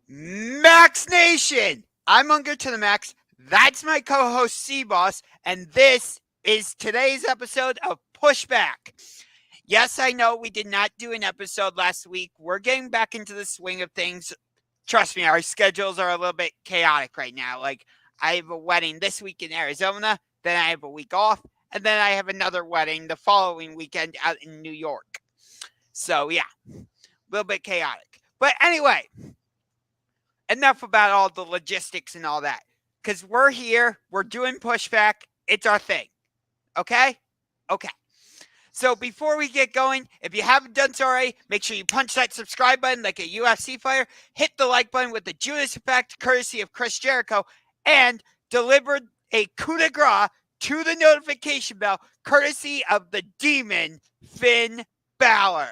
Max Nation! I'm Unger to the Max. That's my co-host C-Boss, and this is today's episode of Pushback. Yes, I know we did not do an episode last week. We're getting back into the swing of things. Trust me, our schedules are a little bit chaotic right now. Like, I have a wedding this week in Arizona, then I have a week off, and then I have another wedding the following weekend out in New York. So, yeah, a little bit chaotic. But anyway, enough about all the logistics and all that. Because we're here, we're doing pushback, it's our thing. Okay? Okay. So before we get going, if you haven't done so already, make sure you punch that subscribe button like a UFC fighter, hit the like button with the Judas effect, courtesy of Chris Jericho, and deliver a coup de grace to the notification bell, courtesy of the demon, Finn Balor.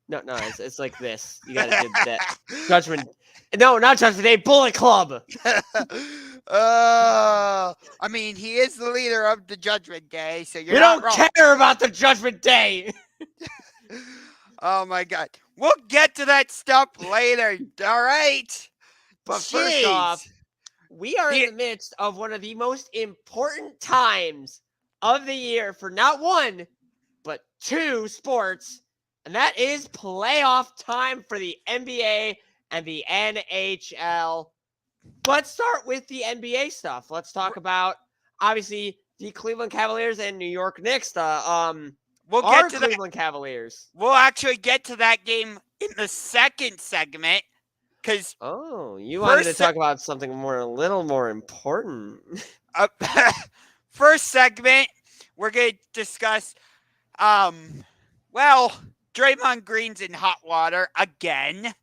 No, it's like this. You gotta do that. Judgment. No, not Judgment Day. Bullet Club. I mean, he is the leader of the Judgment Day, so you're not wrong. We don't care about the Judgment Day. Oh my God, we'll get to that stuff later. All right, but first off, we are in the midst of one of the most important times of the year for not one, but two sports. And that is playoff time for the NBA and the NHL. Let's start with the NBA stuff. Let's talk about, obviously, the Cleveland Cavaliers and New York Knicks. We'll get to Cleveland Cavaliers. We'll actually get to that game in the second segment. You wanted to talk about something a little more important. First segment, we're going to discuss, Draymond Green's in hot water again.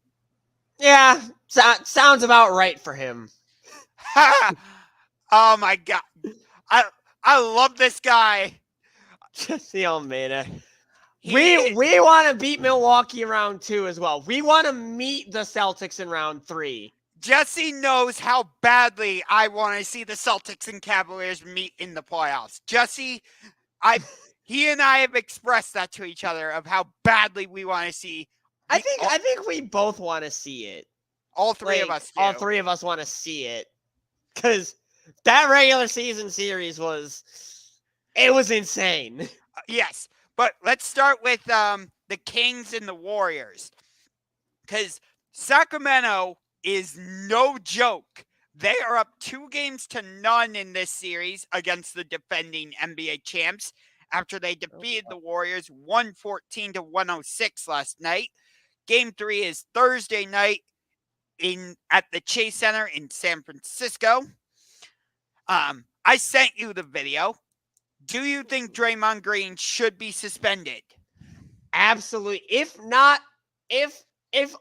Yeah, sounds about right for him. Oh my God. I love this guy. Jesse Almeida. We want to beat Milwaukee in round 2 as well. We want to meet the Celtics in round 3. Jesse knows how badly I want to see the Celtics and Cavaliers meet in the playoffs. Jesse, he and I have expressed that to each other of how badly we want to see. I think we both want to see it. All three of us do. All three of us want to see it. Because that regular season series was insane. Yes. But let's start with the Kings and the Warriors. Because Sacramento is no joke. They are up 2-0 in this series against the defending NBA champs, after they defeated the Warriors 114-106 last night. Game 3 is Thursday night at the Chase Center in San Francisco. I sent you the video. Do you think Draymond Green should be suspended? Absolutely. If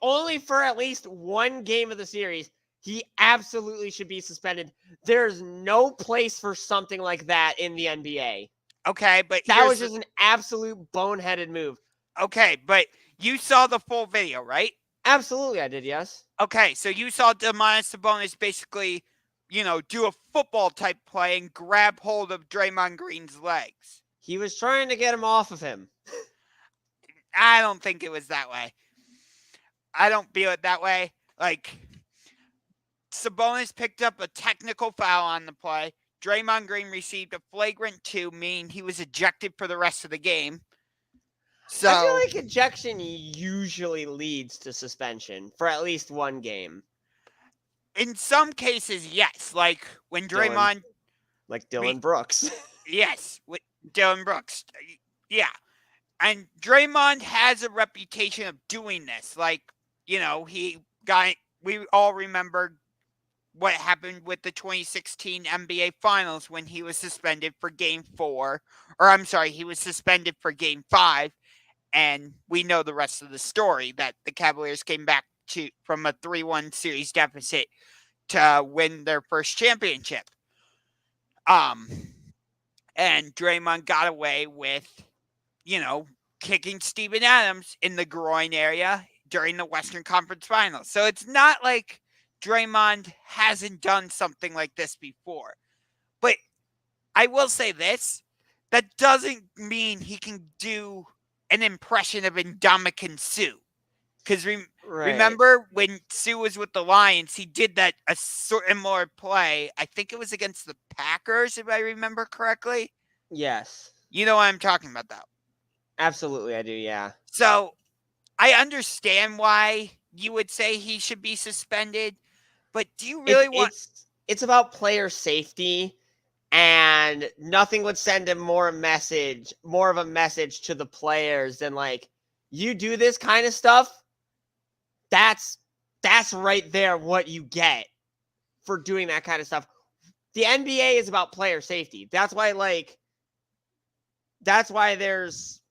only for at least one game of the series, he absolutely should be suspended. There's no place for something like that in the NBA. Okay, but that was just an absolute boneheaded move. Okay, but you saw the full video, right? Absolutely, I did, yes. Okay, so you saw Domantas Sabonis basically, do a football type play and grab hold of Draymond Green's legs. He was trying to get him off of him. I don't think it was that way. I don't feel it that way. Like, Sabonis picked up a technical foul on the play. Draymond Green received a flagrant 2, meaning he was ejected for the rest of the game. So I feel like ejection usually leads to suspension for at least one game. In some cases, yes. Like when Draymond... Dylan Brooks. Yes, with Dylan Brooks. Yeah. And Draymond has a reputation of doing this. Like, we all remember what happened with the 2016 NBA Finals when he was suspended for Game 4. He was suspended for Game 5. And we know the rest of the story, that the Cavaliers came back from a 3-1 series deficit to win their first championship. And Draymond got away with, kicking Steven Adams in the groin area during the Western Conference Finals. So it's not like Draymond hasn't done something like this before. I will say this, that doesn't mean he can do an impression of Ndamukong Suh. Because Right. remember when Suh was with the Lions, he did that a similar play. I think it was against the Packers, if I remember correctly. Yes. You know what I'm talking about, though. Absolutely, I do, yeah. So I understand why you would say he should be suspended, but do you really want... It's about player safety, and nothing would send him more of a message to the players than, like, you do this kind of stuff, that's right there what you get for doing that kind of stuff. The NBA is about player safety. That's why there's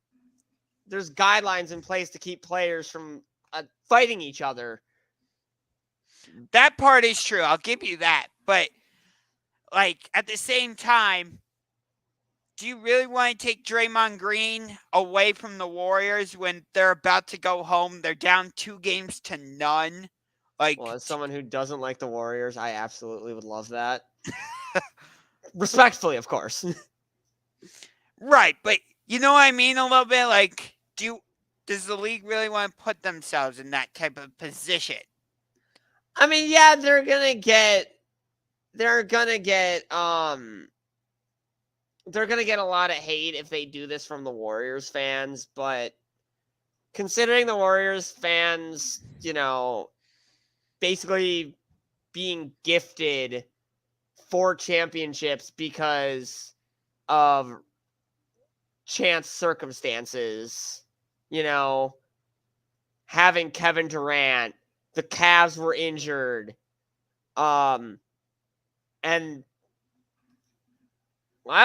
guidelines in place to keep players from fighting each other. That part is true. I'll give you that. But, like, at the same time, do you really want to take Draymond Green away from the Warriors when they're about to go home? They're down 2-0? Like, well, as someone who doesn't like the Warriors, I absolutely would love that. Respectfully, of course. Right, but you know what I mean a little bit? Like, does the league really want to put themselves in that type of position? I mean, yeah, they're gonna get a lot of hate if they do this from the Warriors fans, but considering the Warriors fans, basically being gifted 4 championships because of chance circumstances, having Kevin Durant, the Cavs were injured, and I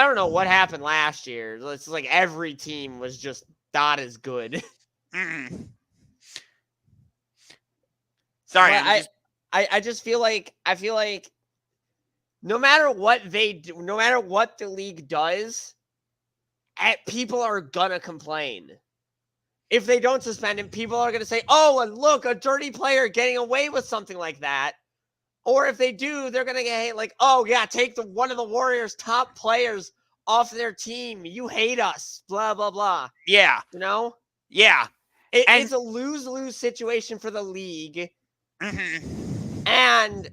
don't know what happened last year. It's like every team was just not as good. Sorry, I just feel like no matter what they do, no matter what the league does, people are gonna complain. If they don't suspend him, people are gonna say, "Oh, and look, a dirty player getting away with something like that." Or if they do, they're gonna get hate, like, "Oh yeah, take one of the Warriors' top players off their team. You hate us." Blah blah blah. Yeah. Yeah. It's a lose-lose situation for the league. Mm-hmm. And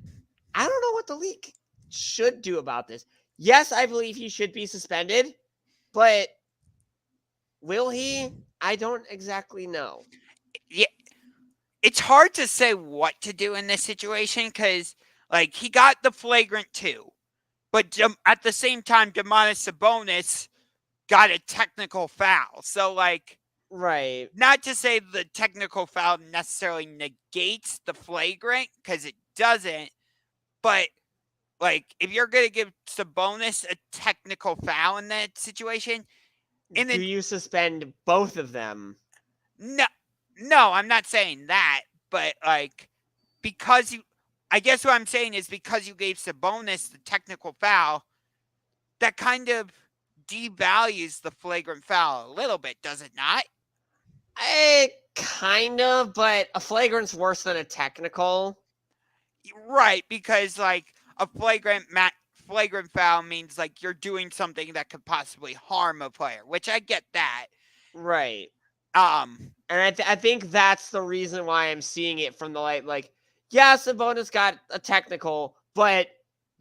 I don't know what the league should do about this. Yes, I believe he should be suspended, but will he? I don't exactly know. Yeah, it's hard to say what to do in this situation because, like, he got the flagrant 2, but at the same time, Domantas Sabonis got a technical foul. So, like, right. Not to say the technical foul necessarily negates the flagrant, because it doesn't, but, like, if you're going to give Sabonis a technical foul in that situation... Do you suspend both of them? No, I'm not saying that, but, like, because I guess what I'm saying is because you gave Sabonis the technical foul, that kind of devalues the flagrant foul a little bit, does it not? Kind of, but a flagrant's worse than a technical. Right, because, like, a flagrant foul means, like, you're doing something that could possibly harm a player, which I get that. Right. And I think that's the reason why I'm seeing it from the light. Like, yeah, Sabonis got a technical, but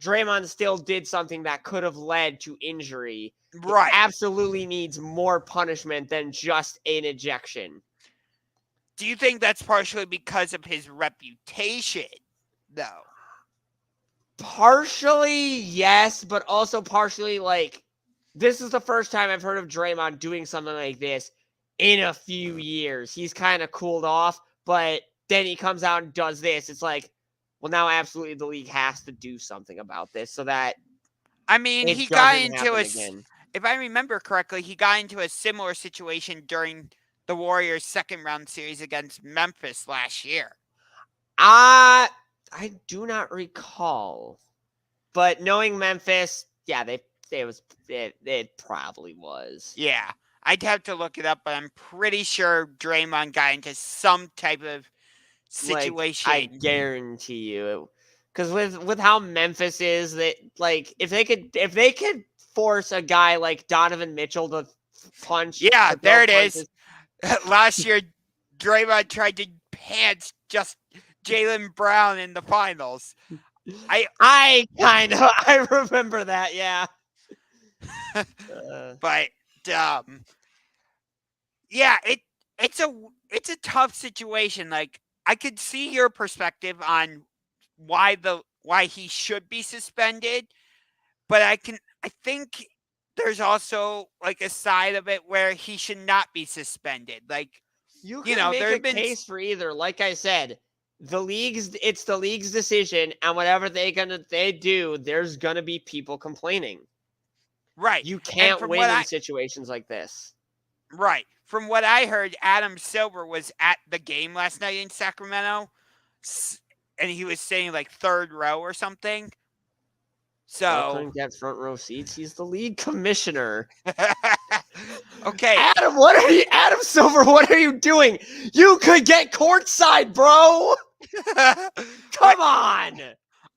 Draymond still did something that could have led to injury. Right. It absolutely needs more punishment than just an ejection. Do you think that's partially because of his reputation, though? Partially, yes, but also partially, like, this is the first time I've heard of Draymond doing something like this in a few years. He's kind of cooled off, but then he comes out and does this. It's like, well, now absolutely the league has to do something about this so that he got into if I remember correctly, he got into a similar situation during the Warriors' second-round series against Memphis last year. I do not recall, but knowing Memphis, yeah, it probably was. Yeah, I'd have to look it up, but I'm pretty sure Draymond got into some type of situation. Like, I guarantee you, because with how Memphis is, that, like, if they could force a guy like Donovan Mitchell to punch, yeah, there it punches, is. Last year, Draymond tried to pants just Jaylen Brown in the finals. I remember that, yeah. But yeah, it's a tough situation. Like, I could see your perspective on why he should be suspended, but I think there's also like a side of it where he should not be suspended. Like, you can make there a have been case for either. Like I said, it's the league's decision, and whatever they do, there's gonna be people complaining. right. You And can't from win what in situations like this. Right. From what I heard, Adam Silver was at the game last night in Sacramento, and he was sitting like third row or something. Still So couldn't get front row seats. He's the league commissioner. okay, Adam Silver, what are you doing? You could get courtside, bro. Come on.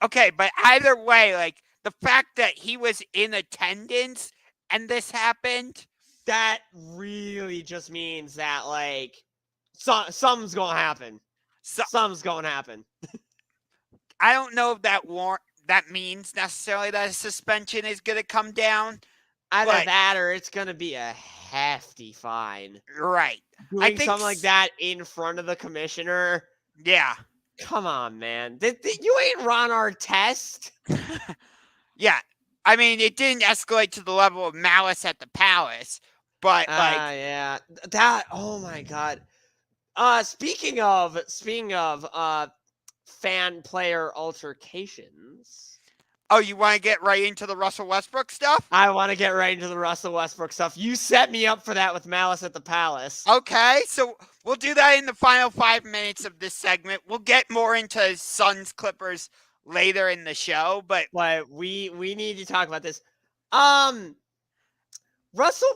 Okay, but either way, like the fact that he was in attendance and this happened, that really just means that like something's gonna happen. Something's gonna happen. I don't know if that means necessarily that a suspension is going to come down. Either that or it's gonna be a hefty fine. Right. Doing something like that in front of the commissioner. Yeah. Come on, man. You ain't Ron Artest. Yeah. I mean, it didn't escalate to the level of Malice at the Palace, but yeah. That, oh my God. Speaking of fan player altercations. Oh, you want to get right into the Russell Westbrook stuff? I want to get right into the Russell Westbrook stuff. You set me up for that with Malice at the Palace. Okay, so we'll do that in the final 5 minutes of this segment. We'll get more into Suns Clippers later in the show, but we need to talk about this. Russell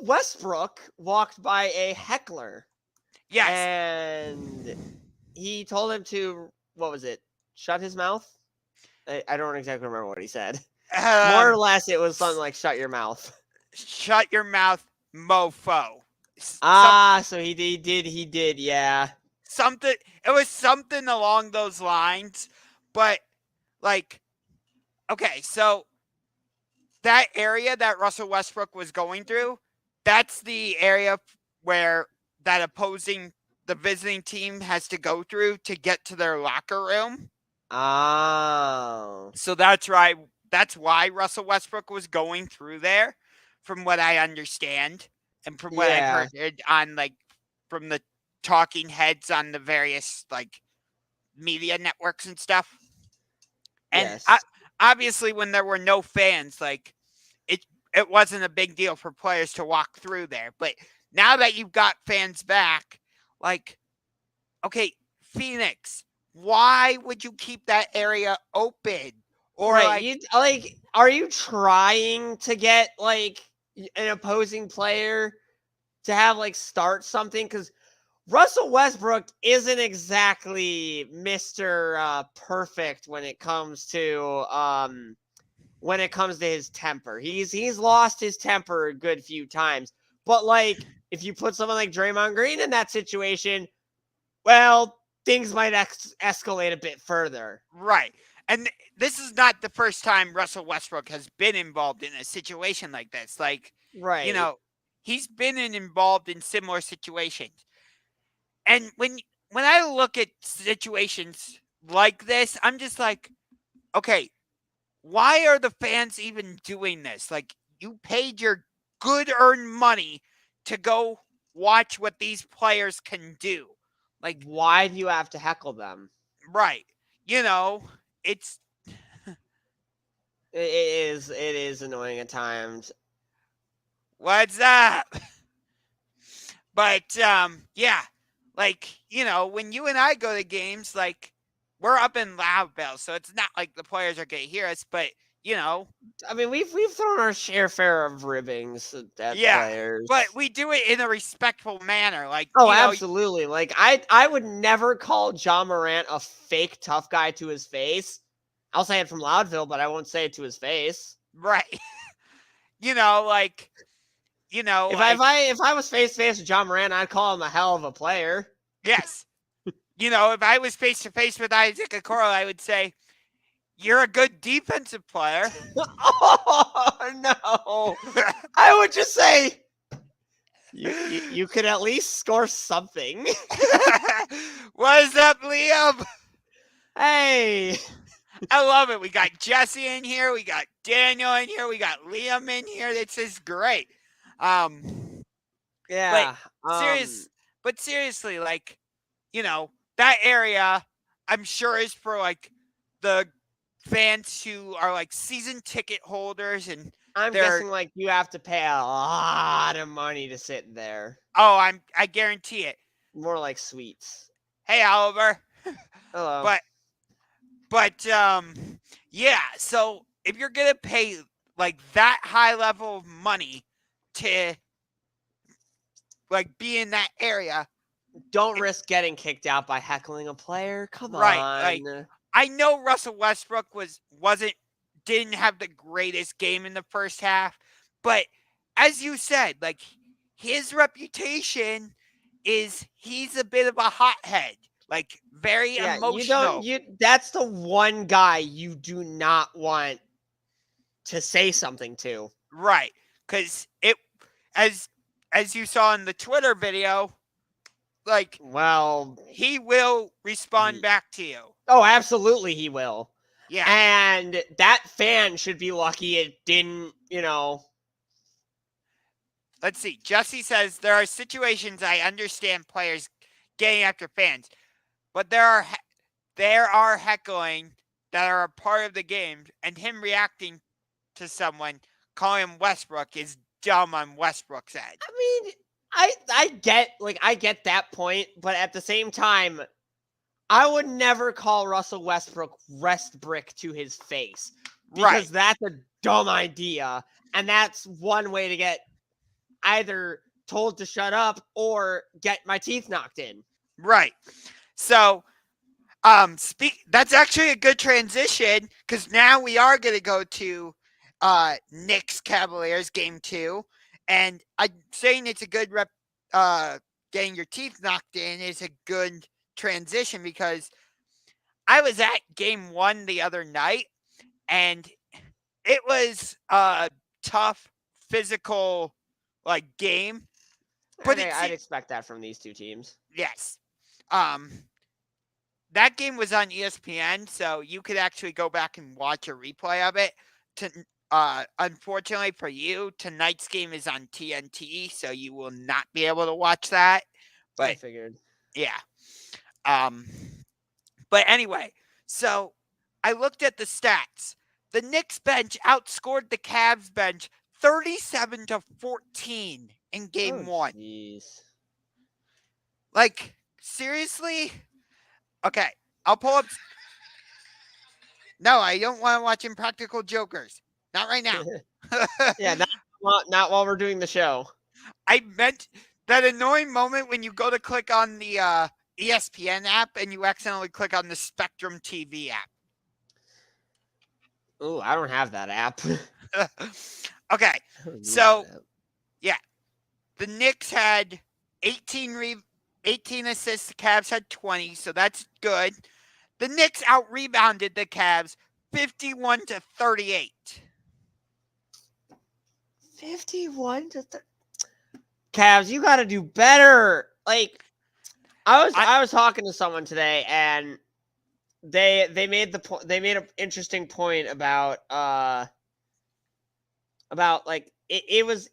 Westbrook walked by a heckler. Yes. And he told him to, what was it? Shut his mouth? I don't exactly remember what he said. More or less, it was something like "shut your mouth." Shut your mouth, mofo. So he did, yeah. Something. It was something along those lines, but like, okay, so that area that Russell Westbrook was going through, that's the area where the visiting team has to go through to get to their locker room. Oh. So that's right. That's why Russell Westbrook was going through there, from what I understand, and from what I've heard on from the talking heads on the various media networks and stuff. And obviously, when there were no fans, it wasn't a big deal for players to walk through there. But now that you've got fans back, okay, Phoenix, why would you keep that area open? Or are you trying to get an opposing player to have start something? Because Russell Westbrook isn't exactly Mr. Perfect when it comes to his temper. He's lost his temper a good few times. But if you put someone like Draymond Green in that situation, well, things might escalate a bit further. Right. And this is not the first time Russell Westbrook has been involved in a situation like this. Right. He's been involved in similar situations. And when I look at situations like this, I'm just like, okay, why are the fans even doing this? You paid your good earned money to go watch what these players can do. Why do you have to heckle them? Right. It's it is annoying at times. What's up? But yeah. When you and I go to games, we're up in Loudville, so it's not like the players are gonna hear us, but I mean, we've thrown our share of ribbings at players, but we do it in a respectful manner. Absolutely. I would never call John Morant a fake tough guy to his face. I'll say it from Loudville, but I won't say it to his face. Right. you know, if I was face to face with John Moran, I'd call him a hell of a player. Yes. You know, if I was face to face with Isaac Okoro, I would say, "You're a good defensive player." Oh no! I would just say, you could at least score something. What is up, Liam? Hey, I love it. We got Jesse in here. We got Daniel in here. We got Liam in here. This is great. Yeah. But seriously, like, you know, that area, I'm sure is for like the fans who are like season ticket holders, and I'm guessing like you have to pay a lot of money to sit there. Oh, I guarantee it. More like suites. Hey, Oliver. Hello. But yeah. So if you're gonna pay like that high level of money to like be in that area, don't risk getting kicked out by heckling a player. Come on. Like, I know Russell Westbrook didn't have the greatest game in the first half, but as you said, like his reputation is he's a bit of a hothead, like very emotional. That's the one guy you do not want to say something to. Right. Because as you saw in the Twitter video, like, well, he will respond back to you. Oh, absolutely he will. Yeah. And that fan should be lucky it didn't, Let's see. Jesse says, there are situations I understand players getting after fans, but there are heckling that are a part of the game, and him reacting to someone calling him Westbrook is dumb on Westbrook's end. I mean, I get that point, but at the same time, I would never call Russell Westbrook Westbrick to his face because that's a dumb idea, and that's one way to get either told to shut up or get my teeth knocked in. Right. So, that's actually a good transition because now we are going to go to Knicks Cavaliers game 2, and I'm saying it's a good getting your teeth knocked in is a good transition because I was at game 1 the other night, and it was a tough physical game. But I'd expect that from these two teams. Yes. That game was on ESPN, so you could actually go back and watch a replay of it. Unfortunately for you, tonight's game is on TNT, so you will not be able to watch that. But I figured. Yeah. But anyway, so I looked at the stats. The Knicks bench outscored the Cavs bench 37-14 in game 1. Jeez. Like, seriously? Okay, I'll pull up. No, I don't want to watch Impractical Jokers. Not right now. Yeah, not while we're doing the show. I meant that annoying moment when you go to click on the ESPN app and you accidentally click on the Spectrum TV app. Ooh, I don't have that app. Okay, so yeah, the Knicks had 18 assists. The Cavs had 20, so that's good. The Knicks out-rebounded the Cavs 51-38. 51-30. Cavs, you got to do better. Like, I was talking to someone today, and they made an interesting point about like it was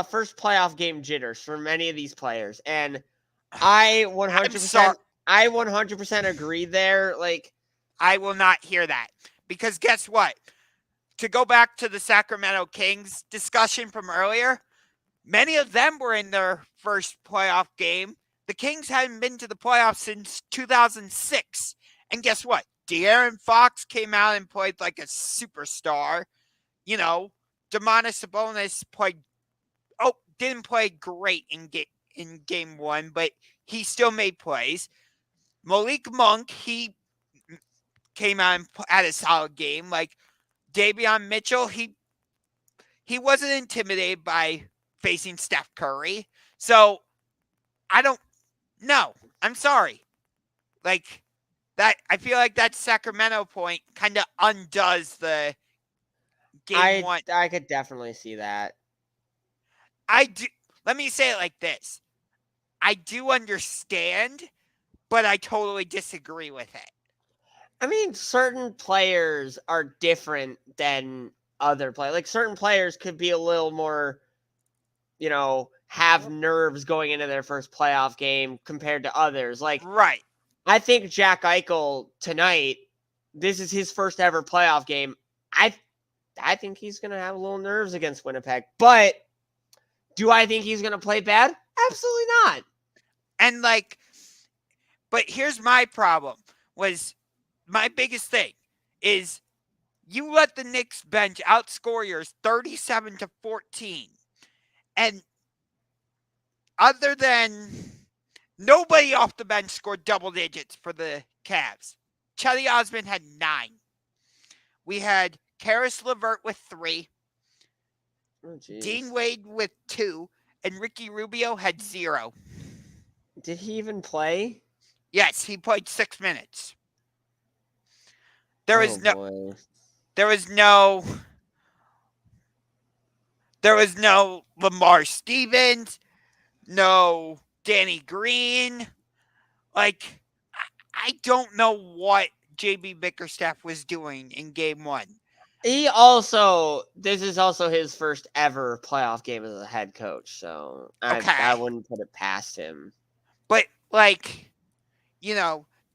first playoff game jitters for many of these players, and I 100% agree there. Like, I will not hear that because guess what? To go back to the Sacramento Kings discussion from earlier, many of them were in their first playoff game. The Kings hadn't been to the playoffs since 2006. And guess what? De'Aaron Fox came out and played like a superstar. Domantas Sabonis didn't play great in game 1, but he still made plays. Malik Monk, he came out and had a solid game. Like Davion Mitchell, he wasn't intimidated by facing Steph Curry. So I don't know. I'm sorry. Like that, I feel like that Sacramento point kind of undoes the game one. I could definitely see that. I do. Let me say it like this. I do understand, but I totally disagree with it. I mean, certain players are different than other players. Like, certain players could be a little more, have nerves going into their first playoff game compared to others. Like, Right. I think Jack Eichel tonight, this is his first ever playoff game. I think he's going to have a little nerves against Winnipeg. But do I think he's going to play bad? Absolutely not. And but here's my problem was my biggest thing is you let the Knicks bench outscore yours 37-14. And other than nobody off the bench scored double digits for the Cavs. Chetty Osman had 9. We had Karis LeVert with 3. Oh, Dean Wade with 2. And Ricky Rubio had 0. Did he even play? Yes, he played 6 minutes. There was no Lamar Stevens, no Danny Green. Like, I don't know what JB Bickerstaff was doing in game 1. This is also his first ever playoff game as a head coach, so I wouldn't put it past him. But,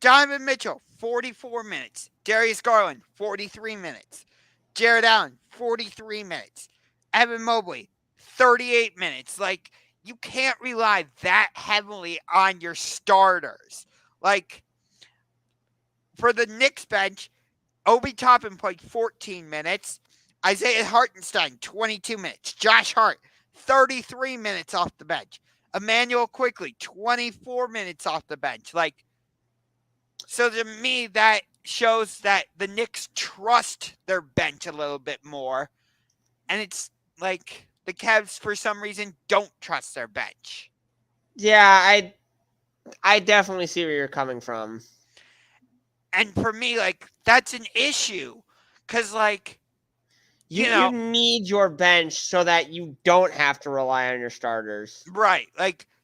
Donovan Mitchell, 44 minutes. Darius Garland, 43 minutes. Jared Allen, 43 minutes. Evan Mobley, 38 minutes. Like, you can't rely that heavily on your starters. Like, for the Knicks bench, Obi Toppin played 14 minutes. Isaiah Hartenstein, 22 minutes. Josh Hart, 33 minutes off the bench. Emmanuel Quickly, 24 minutes off the bench. So to me, that shows that the Knicks trust their bench a little bit more. And it's like the Cavs, for some reason, don't trust their bench. Yeah, I definitely see where you're coming from. And for me, that's an issue. Because, you need your bench so that you don't have to rely on your starters. Right.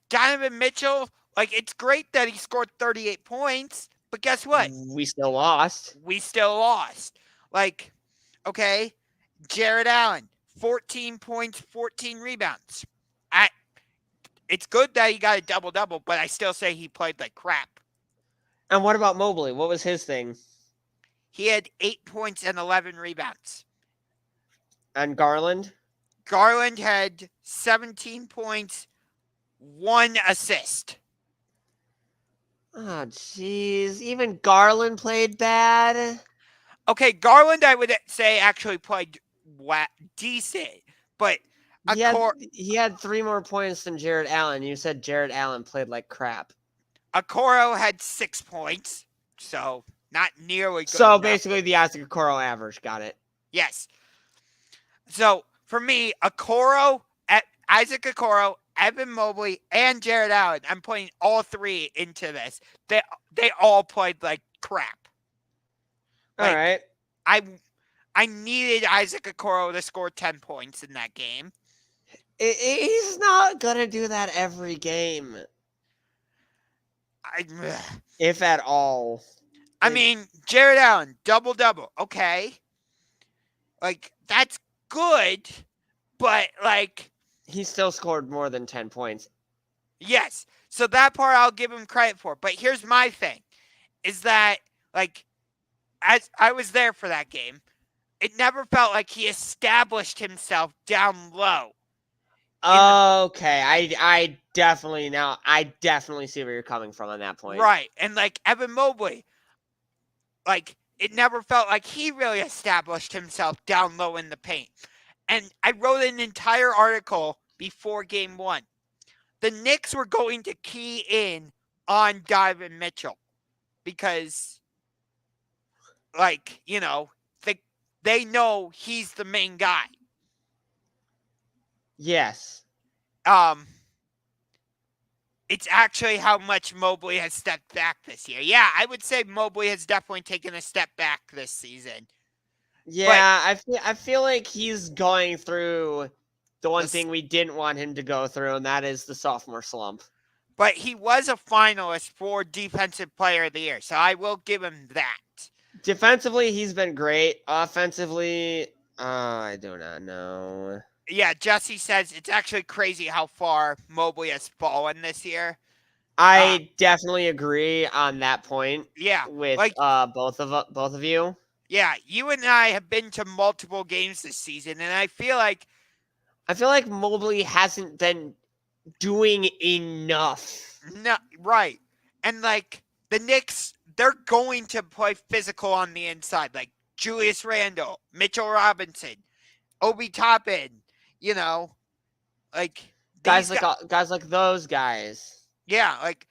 Donovan Mitchell, it's great that he scored 38 points, but guess what? We still lost. Okay, Jared Allen, 14 points, 14 rebounds. It's good that he got a double-double, but I still say he played like crap. And what about Mobley? What was his thing? He had 8 points and 11 rebounds. And Garland? Garland had 17 points, 1 assist. Oh, jeez. Even Garland played bad? Okay, Garland, I would say, actually played decent, but he had 3 more points than Jared Allen. You said Jared Allen played like crap. Okoro had 6 points, so not nearly good So enough. Basically the Isaac Okoro average. Got it. Yes. So for me, Isaac Okoro, Evan Mobley, and Jared Allen, I'm putting all 3 into this. They all played like crap. All right. I needed Isaac Okoro to score 10 points in that game. He's not going to do that every game. If at all. I mean, Jared Allen, double-double. Okay. That's good, but he still scored more than 10 points. Yes. So that part I'll give him credit for. But here's my thing, is that, as I was there for that game, it never felt like he established himself down low. Okay, I definitely see where you're coming from on that point. Right. And Evan Mobley, it never felt like he really established himself down low in the paint. And I wrote an entire article before game 1. The Knicks were going to key in on Donovan Mitchell because, they know he's the main guy. Yes. it's actually how much Mobley has stepped back this year. Yeah, I would say Mobley has definitely taken a step back this season. Yeah, I feel like he's going through the one This- thing we didn't want him to go through, and that is the sophomore slump. But he was a finalist for Defensive Player of the Year, so I will give him that. Defensively, he's been great. Offensively, I do not know. Yeah, Jesse says it's actually crazy how far Mobley has fallen this year. I definitely agree on that point. Yeah, with like both of you. Yeah, you and I have been to multiple games this season, and I feel like Mobley hasn't been doing enough. no, right, and like the Knicks, they're going to play physical on the inside, like Julius Randle, Mitchell Robinson, Obi Toppin, you know, like Guys like those guys. yeah, like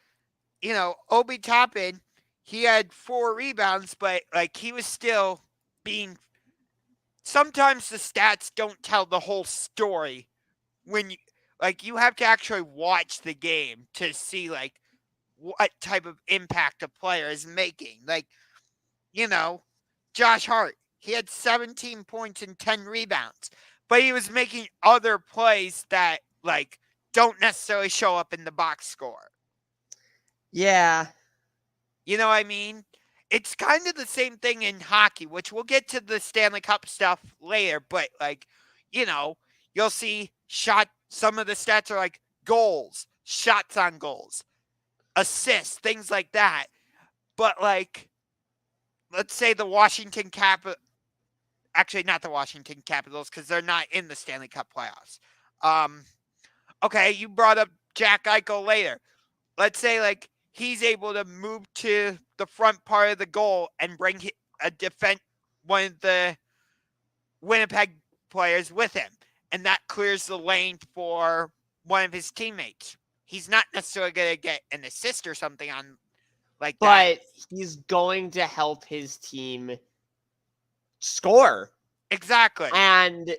Obi Toppin, he had 4 rebounds, but like he was still being. Sometimes the stats don't tell the whole story when you have to actually watch the game to see like what type of impact a player is making. Like, Josh Hart, he had 17 points and 10 rebounds, but he was making other plays that like don't necessarily show up in the box score. Yeah. You know what I mean? It's kind of the same thing in hockey, which we'll get to the Stanley Cup stuff later, but you'll see some of the stats are like goals, shots on goals, assists, things like that. But like, let's say the Washington Capitals, actually not the Washington Capitals because they're not in the Stanley Cup playoffs. Okay, you brought up Jack Eichel later. Let's say like he's able to move to the front part of the goal and bring one of the Winnipeg players with him, and that clears the lane for one of his teammates. He's not necessarily going to get an assist or something on like that. But he's going to help his team score. Exactly. And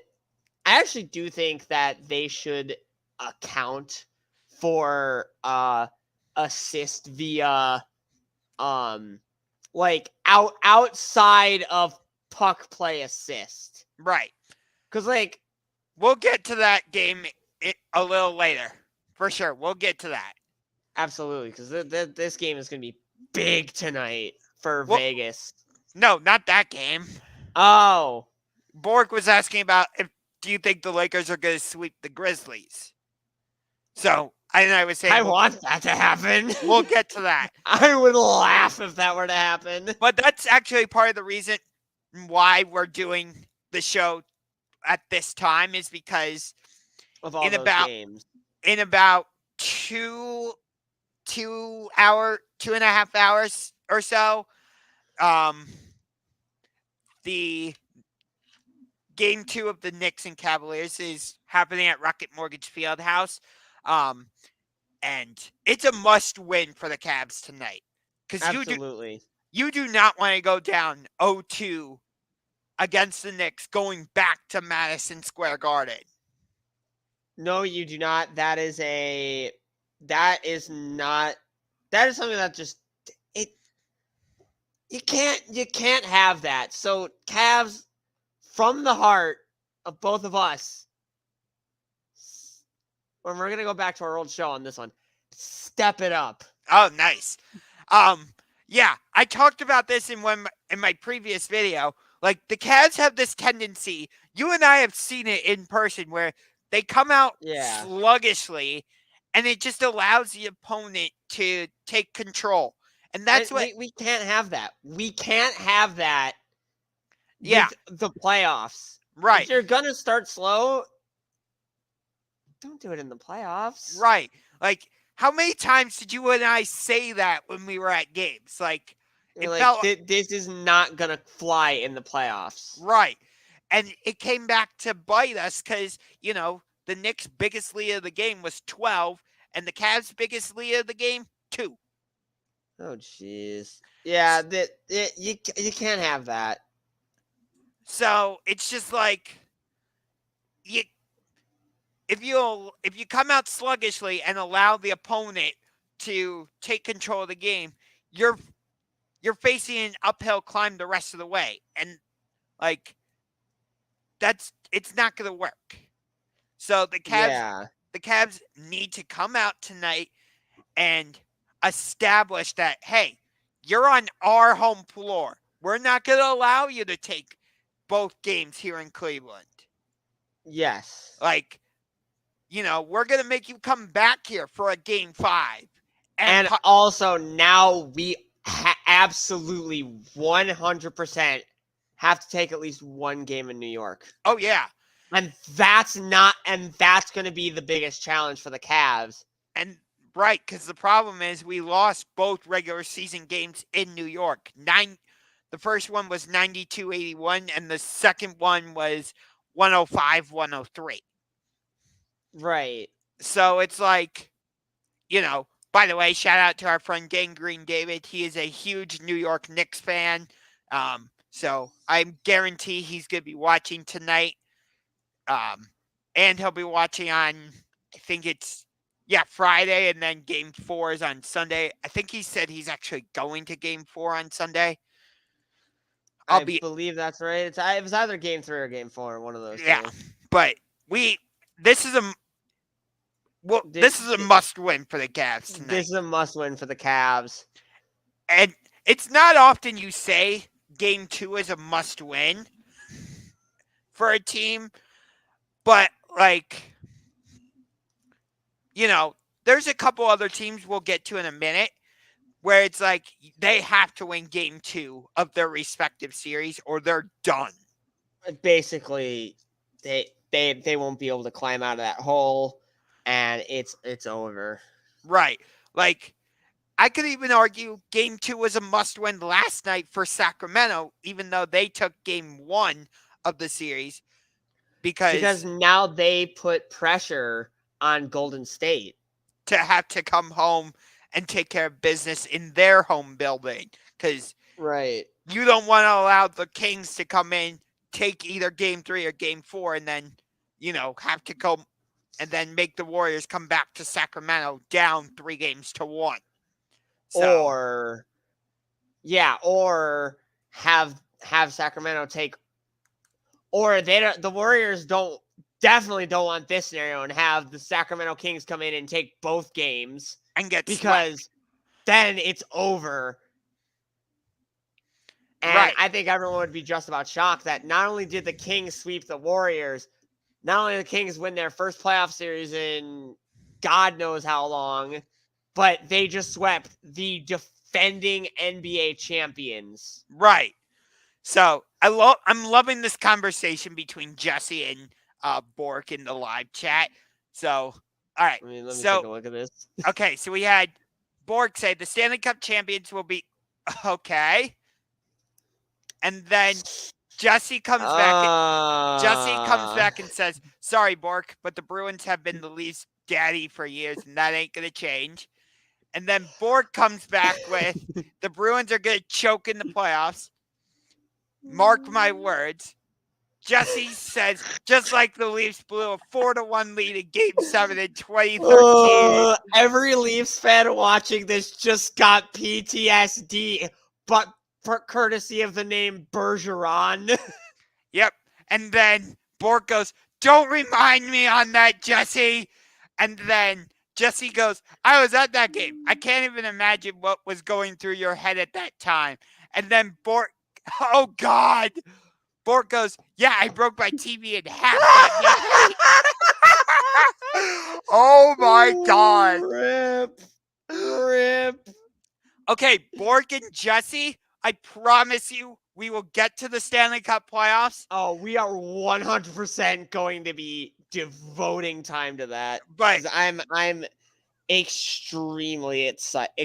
I actually do think that they should account for assist via outside of puck play assist. Right. Because like we'll get to that game a little later. For sure. We'll get to that. Absolutely, because this game is going to be big tonight for Vegas. No, not that game. Oh. Borg was asking about do you think the Lakers are going to sweep the Grizzlies? So, I was saying... I want that to happen. We'll get to that. I would laugh if that were to happen. But that's actually part of the reason why we're doing the show at this time is because of all those games. In about 2.5 hours or so, the Game 2 of the Knicks and Cavaliers is happening at Rocket Mortgage Fieldhouse. And it's a must-win for the Cavs tonight. Because you do not want to go down 0-2 against the Knicks going back to Madison Square Garden. No, you do not. That is something that just you can't have that. So Cavs, from the heart of both of us, when we're gonna go back to our old show on this one, step it up. Oh, nice. Yeah, I talked about this in my previous video. Like the Cavs have this tendency. You and I have seen it in person where they come out sluggishly, and it just allows the opponent to take control. And that's what we can't have that. We can't have that. Yeah, with the playoffs. Right. If you're gonna start slow, don't do it in the playoffs. Right. Like, how many times did you and I say that when we were at games? Like, this is not going to fly in the playoffs. Right. And it came back to bite us because, the Knicks' biggest lead of the game was 12, and the Cavs' biggest lead of the game, 2. Oh, jeez. Yeah, you can't have that. So, it's just like, if you come out sluggishly and allow the opponent to take control of the game, you're facing an uphill climb the rest of the way, and like it's not going to work. So the Cavs need to come out tonight and establish that, hey, you're on our home floor. We're not going to allow you to take both games here in Cleveland. Yes. Like, we're going to make you come back here for a game 5. And also now we absolutely 100% have to take at least one game in New York. Oh, yeah. And that's going to be the biggest challenge for the Cavs. And right, because the problem is we lost both regular season games in New York. The first one was 92-81, and the second one was 105-103. Right. So it's like, by the way, shout out to our friend Gangrene David. He is a huge New York Knicks fan. So I guarantee he's going to be watching tonight. And he'll be watching on, I think it's, Friday, and then Game 4 is on Sunday. I think he said he's actually going to Game 4 on Sunday. I believe that's right. It was either Game 3 or Game 4, one of those. Yeah, two. But this is a must-win for the Cavs tonight. This is a must-win for the Cavs. And it's not often you say Game 2 is a must-win for a team, but, there's a couple other teams we'll get to in a minute where it's like they have to win Game 2 of their respective series or they're done. Basically, they won't be able to climb out of that hole, and it's over. Right. I could even argue Game 2 was a must-win last night for Sacramento, even though they took Game 1 of the series. Because now they put pressure on Golden State to have to come home and take care of business in their home building. Because you don't want to allow the Kings to come in, take either Game 3 or Game 4, and then, have to go and then make the Warriors come back to Sacramento down 3-1. So, or have Sacramento take, or the Warriors definitely don't want this scenario and have the Sacramento Kings come in and take both games and get because swept. Then it's over. And I think everyone would be just about shocked that not only did the Kings sweep the Warriors, not only did the Kings win their first playoff series in God knows how long, but they just swept the defending NBA champions. Right. So I'm loving this conversation between Jesse and Bork in the live chat. So, all right. Let me take a look at this. Okay, so we had Bork say the Stanley Cup champions will be okay. And then Jesse comes back and says, "Sorry, Bork, but the Bruins have been the Leafs' daddy for years, and that ain't gonna change." And then Bork comes back with the Bruins are gonna choke in the playoffs. Mark my words. Jesse says, just like the Leafs blew a 4-1 lead in Game 7 in 2013. Every Leafs fan watching this just got PTSD, but courtesy of the name Bergeron. Yep. And then Bork goes, "Don't remind me on that, Jesse." And then Jesse goes, "I was at that game. I can't even imagine what was going through your head at that time." And then Bork, oh God. Bork goes, "Yeah, I broke my TV in half that night." Oh my God. Rip. Okay, Bork and Jesse, I promise you we will get to the Stanley Cup playoffs. Oh, we are 100% going to be devoting time to that. But I'm extremely excited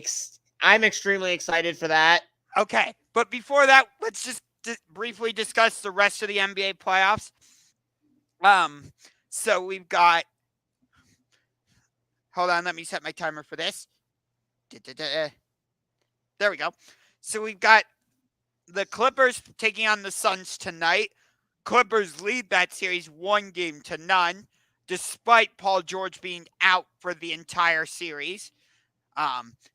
for that. Okay, but before that, let's just briefly discuss the rest of the NBA playoffs. So we've got. Hold on, let me set my timer for this. There we go. So we've got the Clippers taking on the Suns tonight. Clippers lead that series 1-0. despite Paul George being out for the entire series.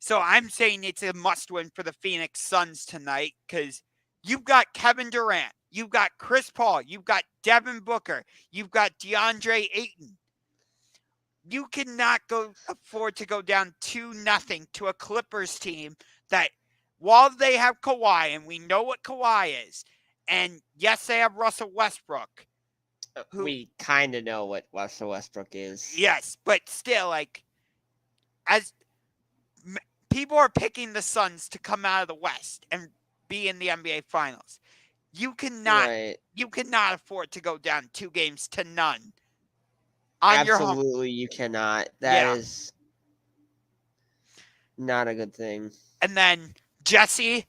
So I'm saying it's a must-win for the Phoenix Suns tonight because you've got Kevin Durant, you've got Chris Paul, you've got Devin Booker, you've got DeAndre Ayton. You cannot afford to go down 2-0 to a Clippers team that, while they have Kawhi, and we know what Kawhi is, and yes, they have Russell Westbrook. We kind of know what Russell Westbrook is. Yes, but still, as people are picking the Suns to come out of the West and be in the NBA Finals, you cannot afford to go down 2-0 on your home. Absolutely, you cannot. That is not a good thing. And then, Jesse,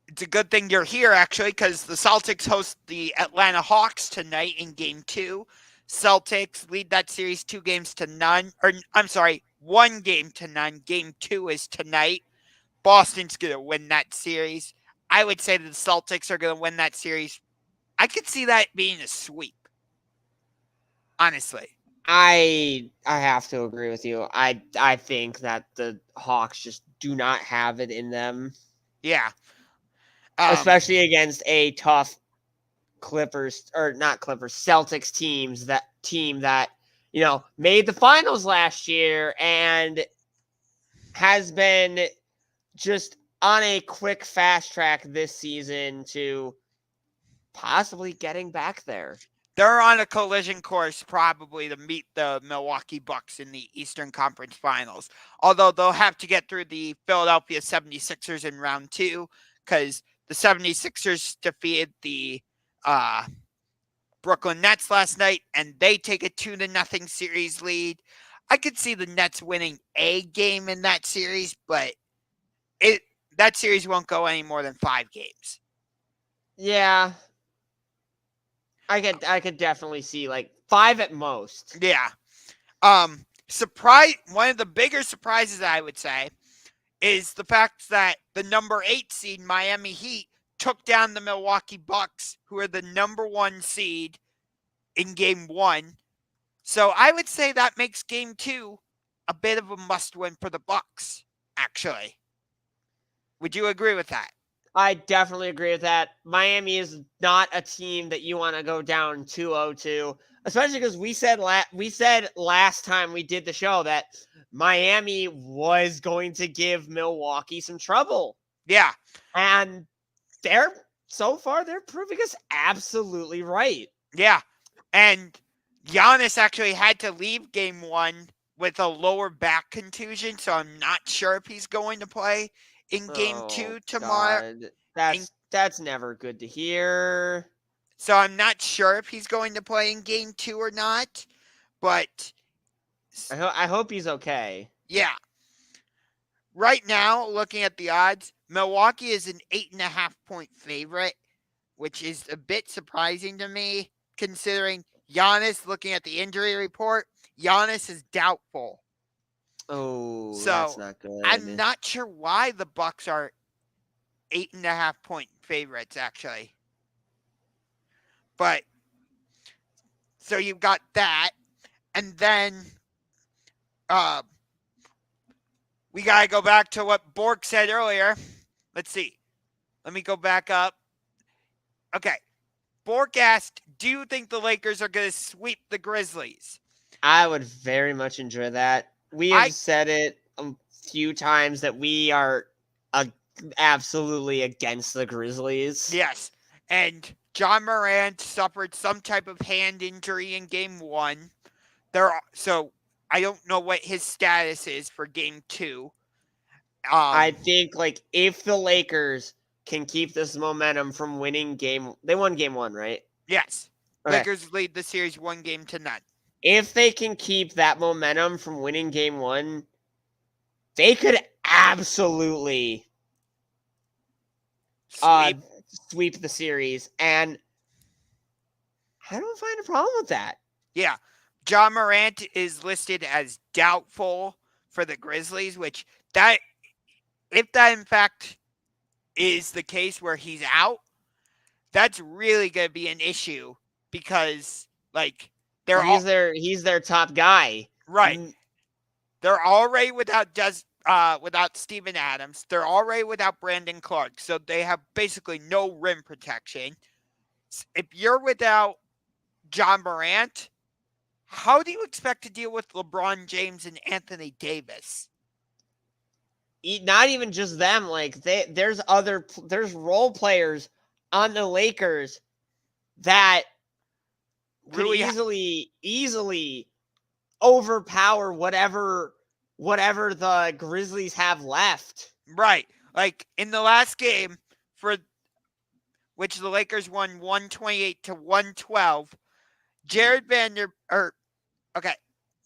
it's a good thing you're here, actually, because the Celtics host the Atlanta Hawks tonight in Game 2. Celtics lead that series 2-0. Or, I'm sorry, 1-0. Game 2 is tonight. Boston's going to win that series. I would say that the Celtics are going to win that series. I could see that being a sweep, honestly. I have to agree with you. I think that the Hawks just do not have it in them. Yeah. Especially against a tough Celtics team that, made the finals last year and has been just on a quick fast track this season to possibly getting back there. They're on a collision course probably to meet the Milwaukee Bucks in the Eastern Conference Finals. Although they'll have to get through the Philadelphia 76ers in round 2 because the 76ers defeated the Brooklyn Nets last night and they take a 2-0 series lead. I could see the Nets winning a game in that series, but that series won't go any more than 5 games. Yeah. I could definitely see 5 at most. Yeah. One of the bigger surprises I would say is the fact that the number 8 seed Miami Heat took down the Milwaukee Bucks, who are the number 1 seed in Game 1. So I would say that makes Game 2 a bit of a must-win for the Bucks, actually. Would you agree with that? I definitely agree with that. Miami is not a team that you want to go down 2-0 to, especially because we said last time we did the show that Miami was going to give Milwaukee some trouble. Yeah. And so far they're proving us absolutely right. Yeah. And Giannis actually had to leave Game 1 with a lower back contusion, so I'm not sure if he's going to play in Game 2 tomorrow. God. That's never good to hear. So I'm not sure if he's going to play in Game 2 or not, but I hope he's okay. Yeah. Right now, looking at the odds, Milwaukee is an 8.5-point favorite, which is a bit surprising to me, considering Giannis, looking at the injury report, Giannis is doubtful. Oh, so that's not good. I'm not sure why the Bucks are 8.5-point favorites, actually. But, so you've got that. And then, we got to go back to what Bork said earlier. Let's see. Let me go back up. Okay. Bork asked, do you think the Lakers are going to sweep the Grizzlies? I would very much enjoy that. We have said it a few times that we are absolutely against the Grizzlies. Yes. And John Morant suffered some type of hand injury in Game 1. So I don't know what his status is for Game 2. I think if the Lakers can keep this momentum from winning they won Game 1, right? Yes. Okay. Lakers lead the series 1-0. If they can keep that momentum from winning Game 1, they could absolutely sweep the series. And I don't find a problem with that. Yeah. John Morant is listed as doubtful for the Grizzlies, which if that in fact is the case where he's out, that's really going to be an issue because He's their top guy. Right. They're already without Steven Adams. They're already without Brandon Clark. So they have basically no rim protection. If you're without John Morant, how do you expect to deal with LeBron James and Anthony Davis? Not even just them. Like there's role players on the Lakers that could easily overpower whatever the Grizzlies have left. Right. Like in the last game, for which the Lakers won 128 to 112,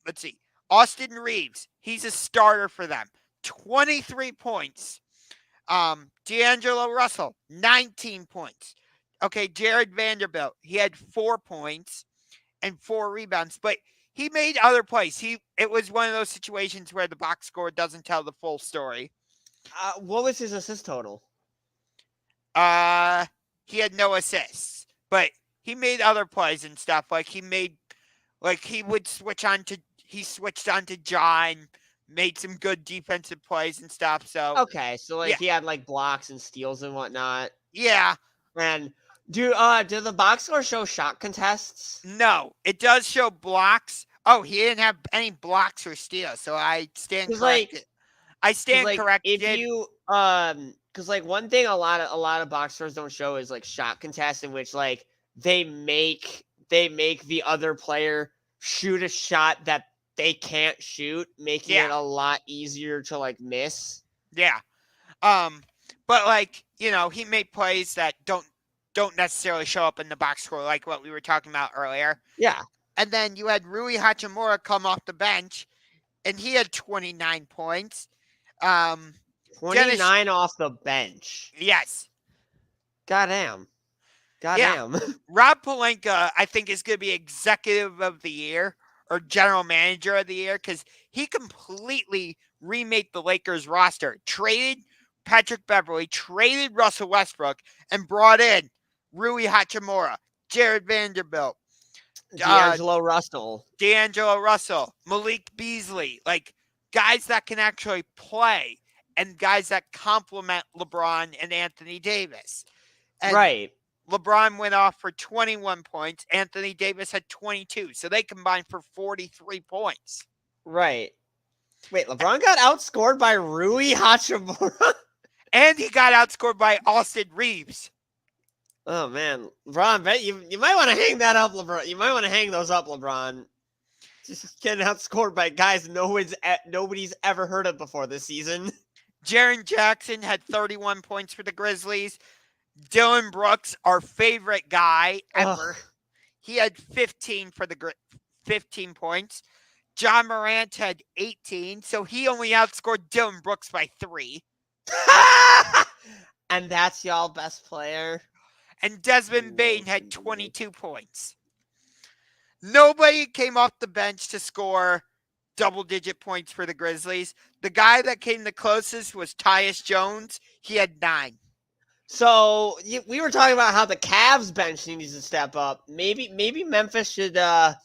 let's see. Austin Reeves, he's a starter for them. 23 points. D'Angelo Russell, 19 points. Okay, Jared Vanderbilt, he had 4 points and 4 rebounds, but he made other plays. It was one of those situations where the box score doesn't tell the full story. What was his assist total? He had no assists, but he made other plays and stuff. He switched on to John, made some good defensive plays and stuff. So okay, so he had like blocks and steals and whatnot. Yeah. And do the box score show shot contests? No, it does show blocks. Oh, he didn't have any blocks or steals, so I stand corrected. Corrected. If you because one thing a lot of box scores don't show is like shot contests in which like they make the other player shoot a shot that they can't shoot, making it a lot easier to like miss. Yeah. But he made plays that don't necessarily show up in the box score, like what we were talking about earlier. Yeah. And then you had Rui Hachimura come off the bench, and he had 29 points. 29 off the bench. Yes. Goddamn. Yeah. Rob Pelinka, I think, is going to be executive of the year or general manager of the year because he completely remade the Lakers roster, traded Patrick Beverley, traded Russell Westbrook, and brought in Rui Hachimura, Jared Vanderbilt, D'Angelo Russell, Malik Beasley, like guys that can actually play and guys that complement LeBron and Anthony Davis. And right. LeBron went off for 21 points. Anthony Davis had 22. So they combined for 43 points. Right. Wait, LeBron got outscored by Rui Hachimura? And he got outscored by Austin Reeves. Oh, man. LeBron, you might want to hang that up, LeBron. You might want to hang those up, LeBron. Just getting outscored by guys nobody's ever heard of before this season. Jaren Jackson had 31 points for the Grizzlies. Dylan Brooks, our favorite guy ever, he had 15 points. John Morant had 18, so he only outscored Dylan Brooks by 3. And that's y'all best player. And Desmond Bane had 22 points. Nobody came off the bench to score double-digit points for the Grizzlies. The guy that came the closest was Tyus Jones. He had 9. So we were talking about how the Cavs bench needs to step up. Maybe Memphis should say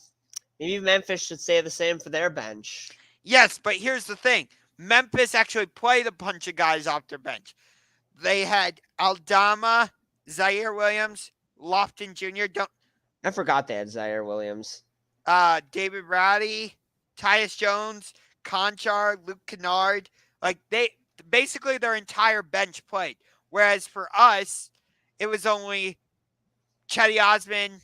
the same for their bench. Yes, but here's the thing. Memphis actually played a bunch of guys off their bench. They had Aldama, Zaire Williams, Lofton Jr. I forgot they had Zaire Williams. David Roddy, Tyus Jones, Conchar, Luke Kennard. Like basically their entire bench played. Whereas for us, it was only Chetty Osman,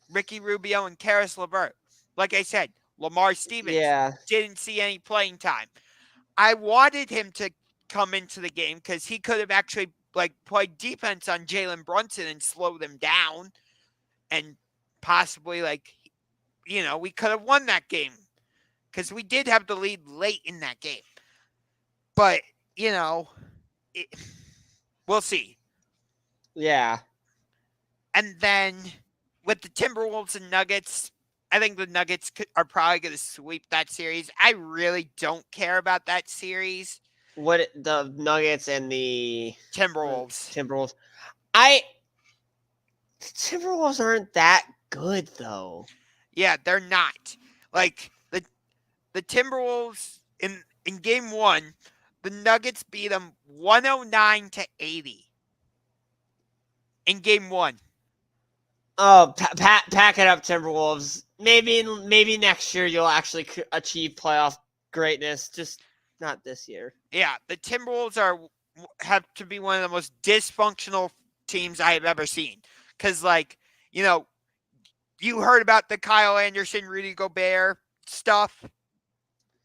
Ricky Rubio, and Karis LeVert. Like I said, Lamar Stevens didn't see any playing time. I wanted him to come into the game because he could have actually played defense on Jalen Brunson and slowed them down, and possibly we could have won that game because we did have the lead late in that game. But we'll see. Yeah. And then with the Timberwolves and Nuggets, I think the Nuggets are probably going to sweep that series. I really don't care about that series. What, the Nuggets and the Timberwolves? The Timberwolves aren't that good, though. Yeah, they're not. Like the Timberwolves in game 1, the Nuggets beat them 109-80 in game 1. Oh, pack it up, Timberwolves. Maybe next year you'll actually achieve playoff greatness. Just not this year. Yeah, the Timberwolves have to be one of the most dysfunctional teams I have ever seen. Because, you heard about the Kyle Anderson, Rudy Gobert stuff.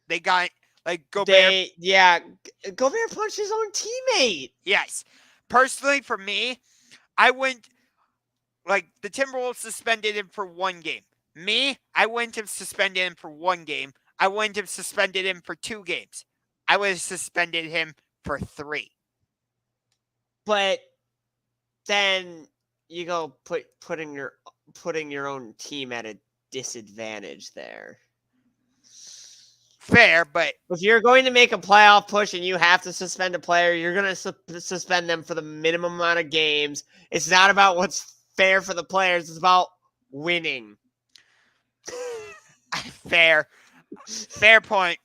They got Gobert. Gobert punched his own teammate. Yes, personally for me, I wouldn't the Timberwolves suspended him for 1 game. Me, I wouldn't have suspended him for 1 game. I wouldn't have suspended him for 2 games. I would have suspended him for 3. But then you go putting your own team at a disadvantage there. Fair, but if you're going to make a playoff push and you have to suspend a player, you're going to suspend them for the minimum amount of games. It's not about what's fair for the players. It's about winning. Fair point.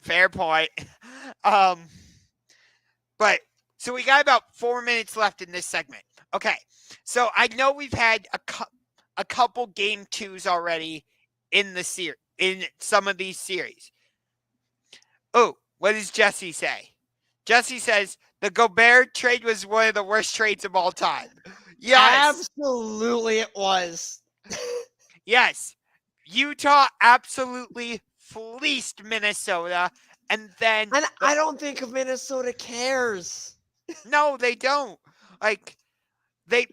But so we got about 4 minutes left in this segment. Okay, so I know we've had a couple game 2s already in some of these series. Oh, what does Jesse say? Jesse says the Gobert trade was one of the worst trades of all time. Yes, absolutely it was. Yes, Utah absolutely fleeced Minnesota, and then I don't think Minnesota cares. No, they don't. They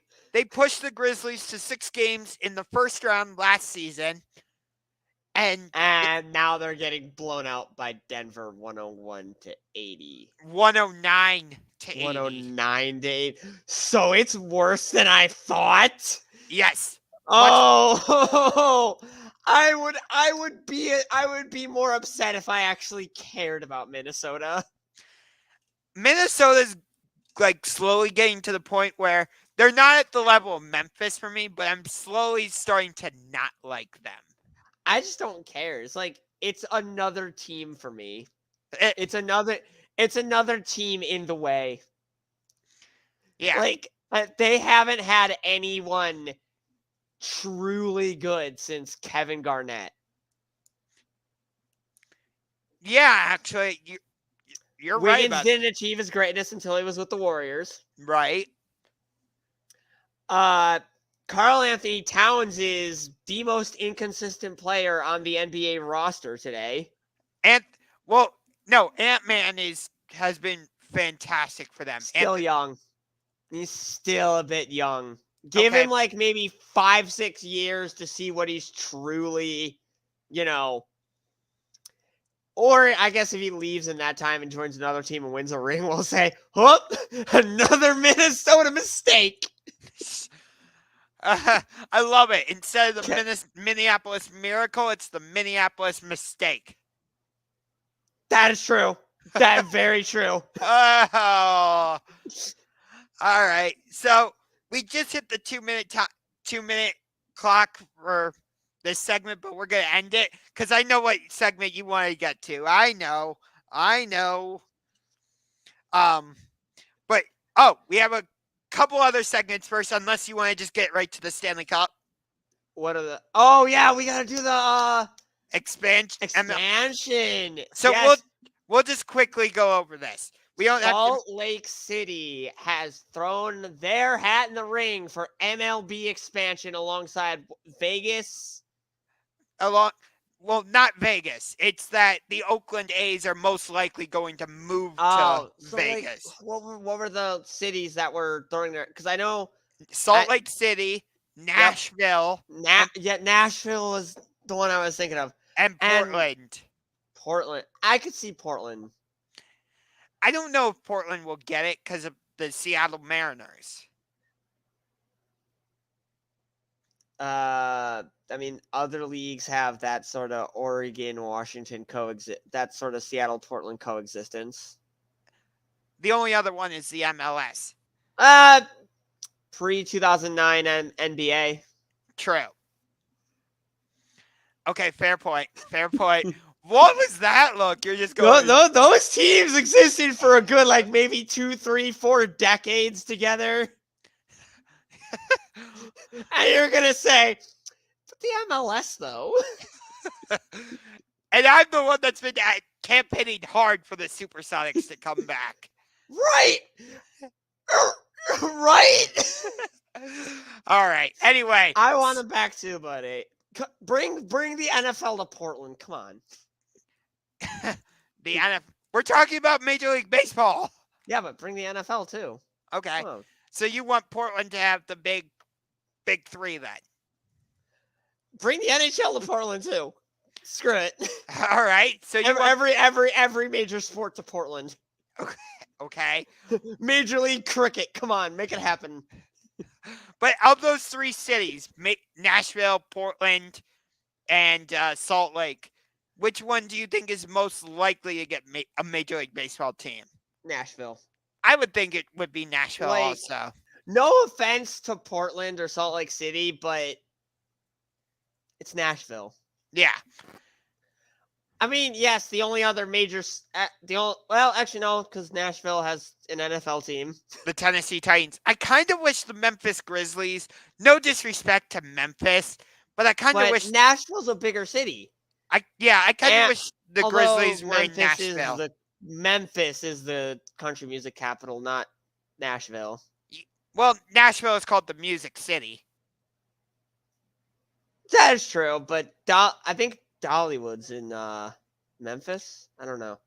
pushed the Grizzlies to 6 games in the first round last season. And now they're getting blown out by Denver 101-80. 109-80. 109-80. So it's worse than I thought? Yes. Oh, I would be more upset if I actually cared about Minnesota. Minnesota's slowly getting to the point where they're not at the level of Memphis for me, but I'm slowly starting to not like them. I just don't care. It's another team for me. It's another team in the way. Yeah. They haven't had anyone truly good since Kevin Garnett. Yeah, actually, you're right about Wiggins didn't achieve his greatness until he was with the Warriors. Right. Karl Anthony Towns is the most inconsistent player on the NBA roster today. Ant-Man has been fantastic for them. Still young. He's still a bit young. Give him maybe 5-6 years to see what he's truly, Or I guess if he leaves in that time and joins another team and wins a ring, we'll say, another Minnesota mistake. I love it. Instead of the Minneapolis Miracle, it's the Minneapolis Mistake. That is true. That is very true. Oh. All right. So we just hit the 2-minute clock for this segment, but we're going to end it because I know what segment you want to get to. I know. We have a couple other segments first, unless you want to just get right to the Stanley Cup. What are the? Oh yeah, we got to do the expansion. So yes. we'll just quickly go over this. We don't Salt Lake City has thrown their hat in the ring for MLB expansion alongside Vegas. Well, not Vegas. It's that the Oakland A's are most likely going to move to Vegas. What were the cities that were throwing their? Because I know Salt Lake City, Nashville. Nashville was the one I was thinking of. And Portland. Portland. I could see Portland. I don't know if Portland will get it because of the Seattle Mariners. Other leagues have that sort of Oregon, Washington that sort of Seattle, Portland coexistence. The only other one is the MLS. Pre-2009 NBA. True. Okay, fair point. Fair point. What was that look? You're just going. Those teams existed for a good, like, maybe 2, 3, 4 decades together. And you're going to say, but the MLS, though. And I'm the one that's been campaigning hard for the Supersonics to come back. Right. Right. All right. Anyway. I want them back too, buddy. Bring the NFL to Portland. Come on. The NFL. We're talking about Major League Baseball. Yeah, but bring the NFL too. Okay. So you want Portland to have the big three then? Bring the NHL to Portland too. Screw it. All right. So you every major sport to Portland. Okay. Major League Cricket. Come on, make it happen. But of those three cities, Nashville, Portland, and Salt Lake, which one do you think is most likely to get a Major League Baseball team? Nashville. I would think it would be Nashville also. No offense to Portland or Salt Lake City, but it's Nashville. Yeah. I mean, yes, the only other major, actually no, because Nashville has an NFL team. The Tennessee Titans. I kind of wish the Memphis Grizzlies, no disrespect to Memphis, but I kind of wish Nashville's a bigger city. I kind of wish the Grizzlies were in Nashville. Memphis is the country music capital, not Nashville. Well, Nashville is called the Music City. That is true, but I think Dollywood's in Memphis. I don't know.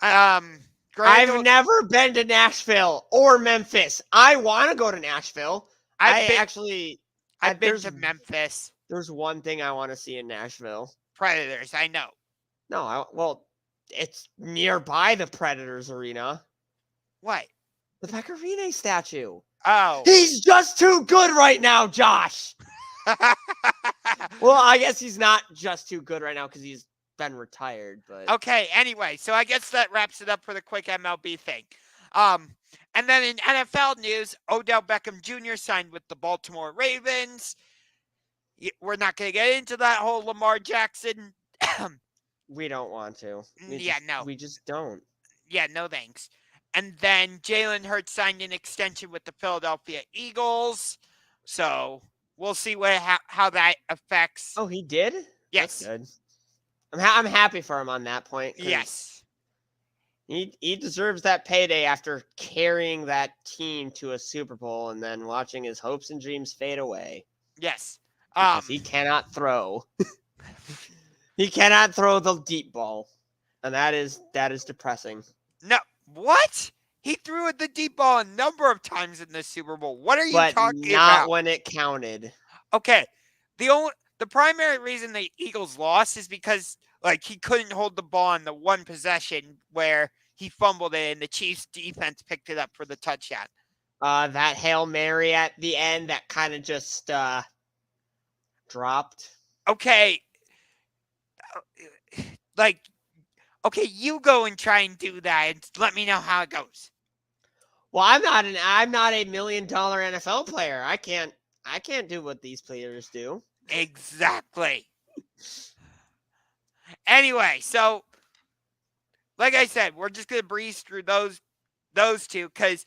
I've never been to Nashville or Memphis. I want to go to Nashville. I've been to Memphis. There's one thing I want to see in Nashville. Predators, I know. No, it's nearby the Predators arena. What? The Pecorine statue. Oh. He's just too good right now, Josh. Well, I guess he's not just too good right now because he's been retired. But okay, anyway, so I guess that wraps it up for the quick MLB thing. And then in NFL news, Odell Beckham Jr. signed with the Baltimore Ravens. We're not going to get into that whole Lamar Jackson. We don't want to. We just don't. Yeah, no thanks. And then Jalen Hurts signed an extension with the Philadelphia Eagles. So we'll see how that affects. Oh, he did? Yes. That's good. I'm happy for him on that point. Yes. He deserves that payday after carrying that team to a Super Bowl and then watching his hopes and dreams fade away. Yes. Because he cannot throw. He cannot throw the deep ball. And that is depressing. No. What? He threw the deep ball a number of times in the Super Bowl. What are you talking about? Not when it counted. Okay. The primary reason the Eagles lost is because he couldn't hold the ball in the one possession where he fumbled it and the Chiefs defense picked it up for the touchdown. That Hail Mary at the end that kind of just dropped. Okay. Okay, you go and try and do that and let me know how it goes. Well, I'm not a $1 million NFL player. I can't do what these players do. Exactly. Anyway, so like I said, we're just gonna breeze through those two because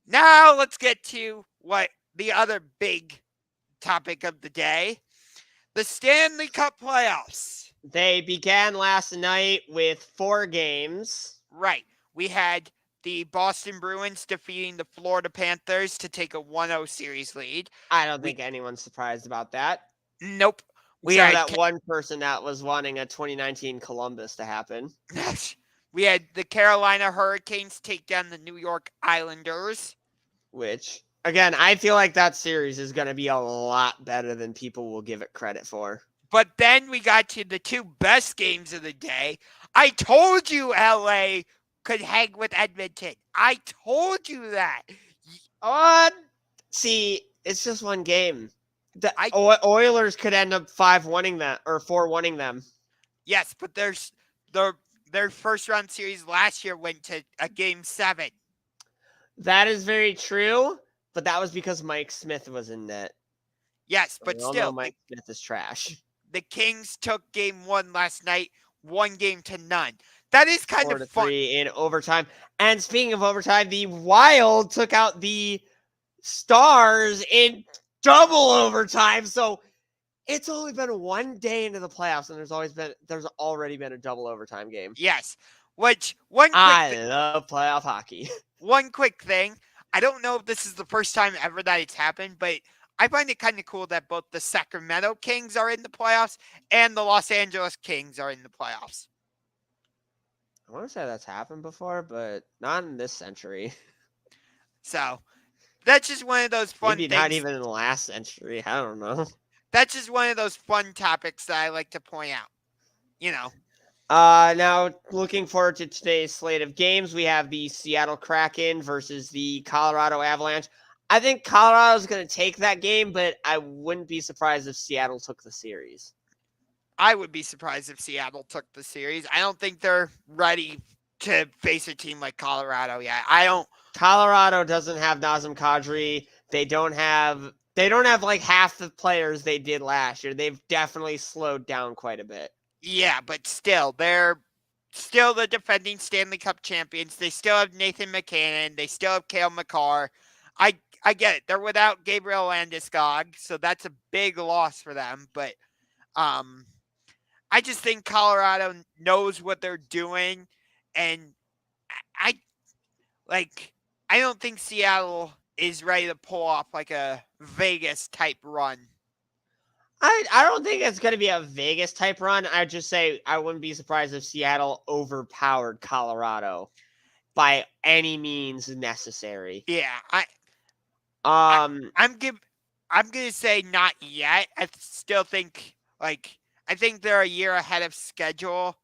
now let's get to what the other big topic of the day: the Stanley Cup Playoffs. They began last night with 4 games. Right. We had the Boston Bruins defeating the Florida Panthers to take a 1-0 series lead. I don't think anyone's surprised about that. Nope. We had that one person that was wanting a 2019 Columbus to happen. We had the Carolina Hurricanes take down the New York Islanders. Which, again, I feel like that series is going to be a lot better than people will give it credit for. But then we got to the 2 best games of the day. I told you LA could hang with Edmonton. I told you that. See, it's just one game. The Oilers could end up 5-1 that or 4-1 them. Yes, but their first round series last year went to a game 7. That is very true, but that was because Mike Smith was in net. Yes, but still, Mike Smith is trash. the Kings took game 1 last night, 1-0. That is kind of fun. 4-3 in overtime. And speaking of overtime, the Wild took out the Stars in double overtime. So it's only been 1 day into the playoffs, and there's already been a double overtime game. Yes. I love playoff hockey. One quick thing. I don't know if this is the first time ever that it's happened, but I find it kind of cool that both the Sacramento Kings are in the playoffs and the Los Angeles Kings are in the playoffs. I want to say that's happened before, but not in this century. So that's just one of those fun Maybe things. not even in the last century. I don't know. That's just one of those fun topics that I like to point out. You know. Now, looking forward to today's slate of games, we have the Seattle Kraken versus the Colorado Avalanche. I think Colorado's going to take that game, but I wouldn't be surprised if Seattle took the series. I would be surprised if Seattle took the series. I don't think they're ready to face a team like Colorado yet. Colorado doesn't have Nazem Kadri. They don't have like half the players they did last year. They've definitely slowed down quite a bit. Yeah, but still, they're still the defending Stanley Cup champions. They still have Nathan McKinnon. They still have Cale Makar. I get it. They're without Gabriel Landeskog, so that's a big loss for them. But I just think Colorado knows what they're doing, and I don't think Seattle is ready to pull off like a Vegas type run. I don't think it's going to be a Vegas type run. I'd just say I wouldn't be surprised if Seattle overpowered Colorado by any means necessary. Yeah, I'm gonna say not yet. I still think I think they're a year ahead of schedule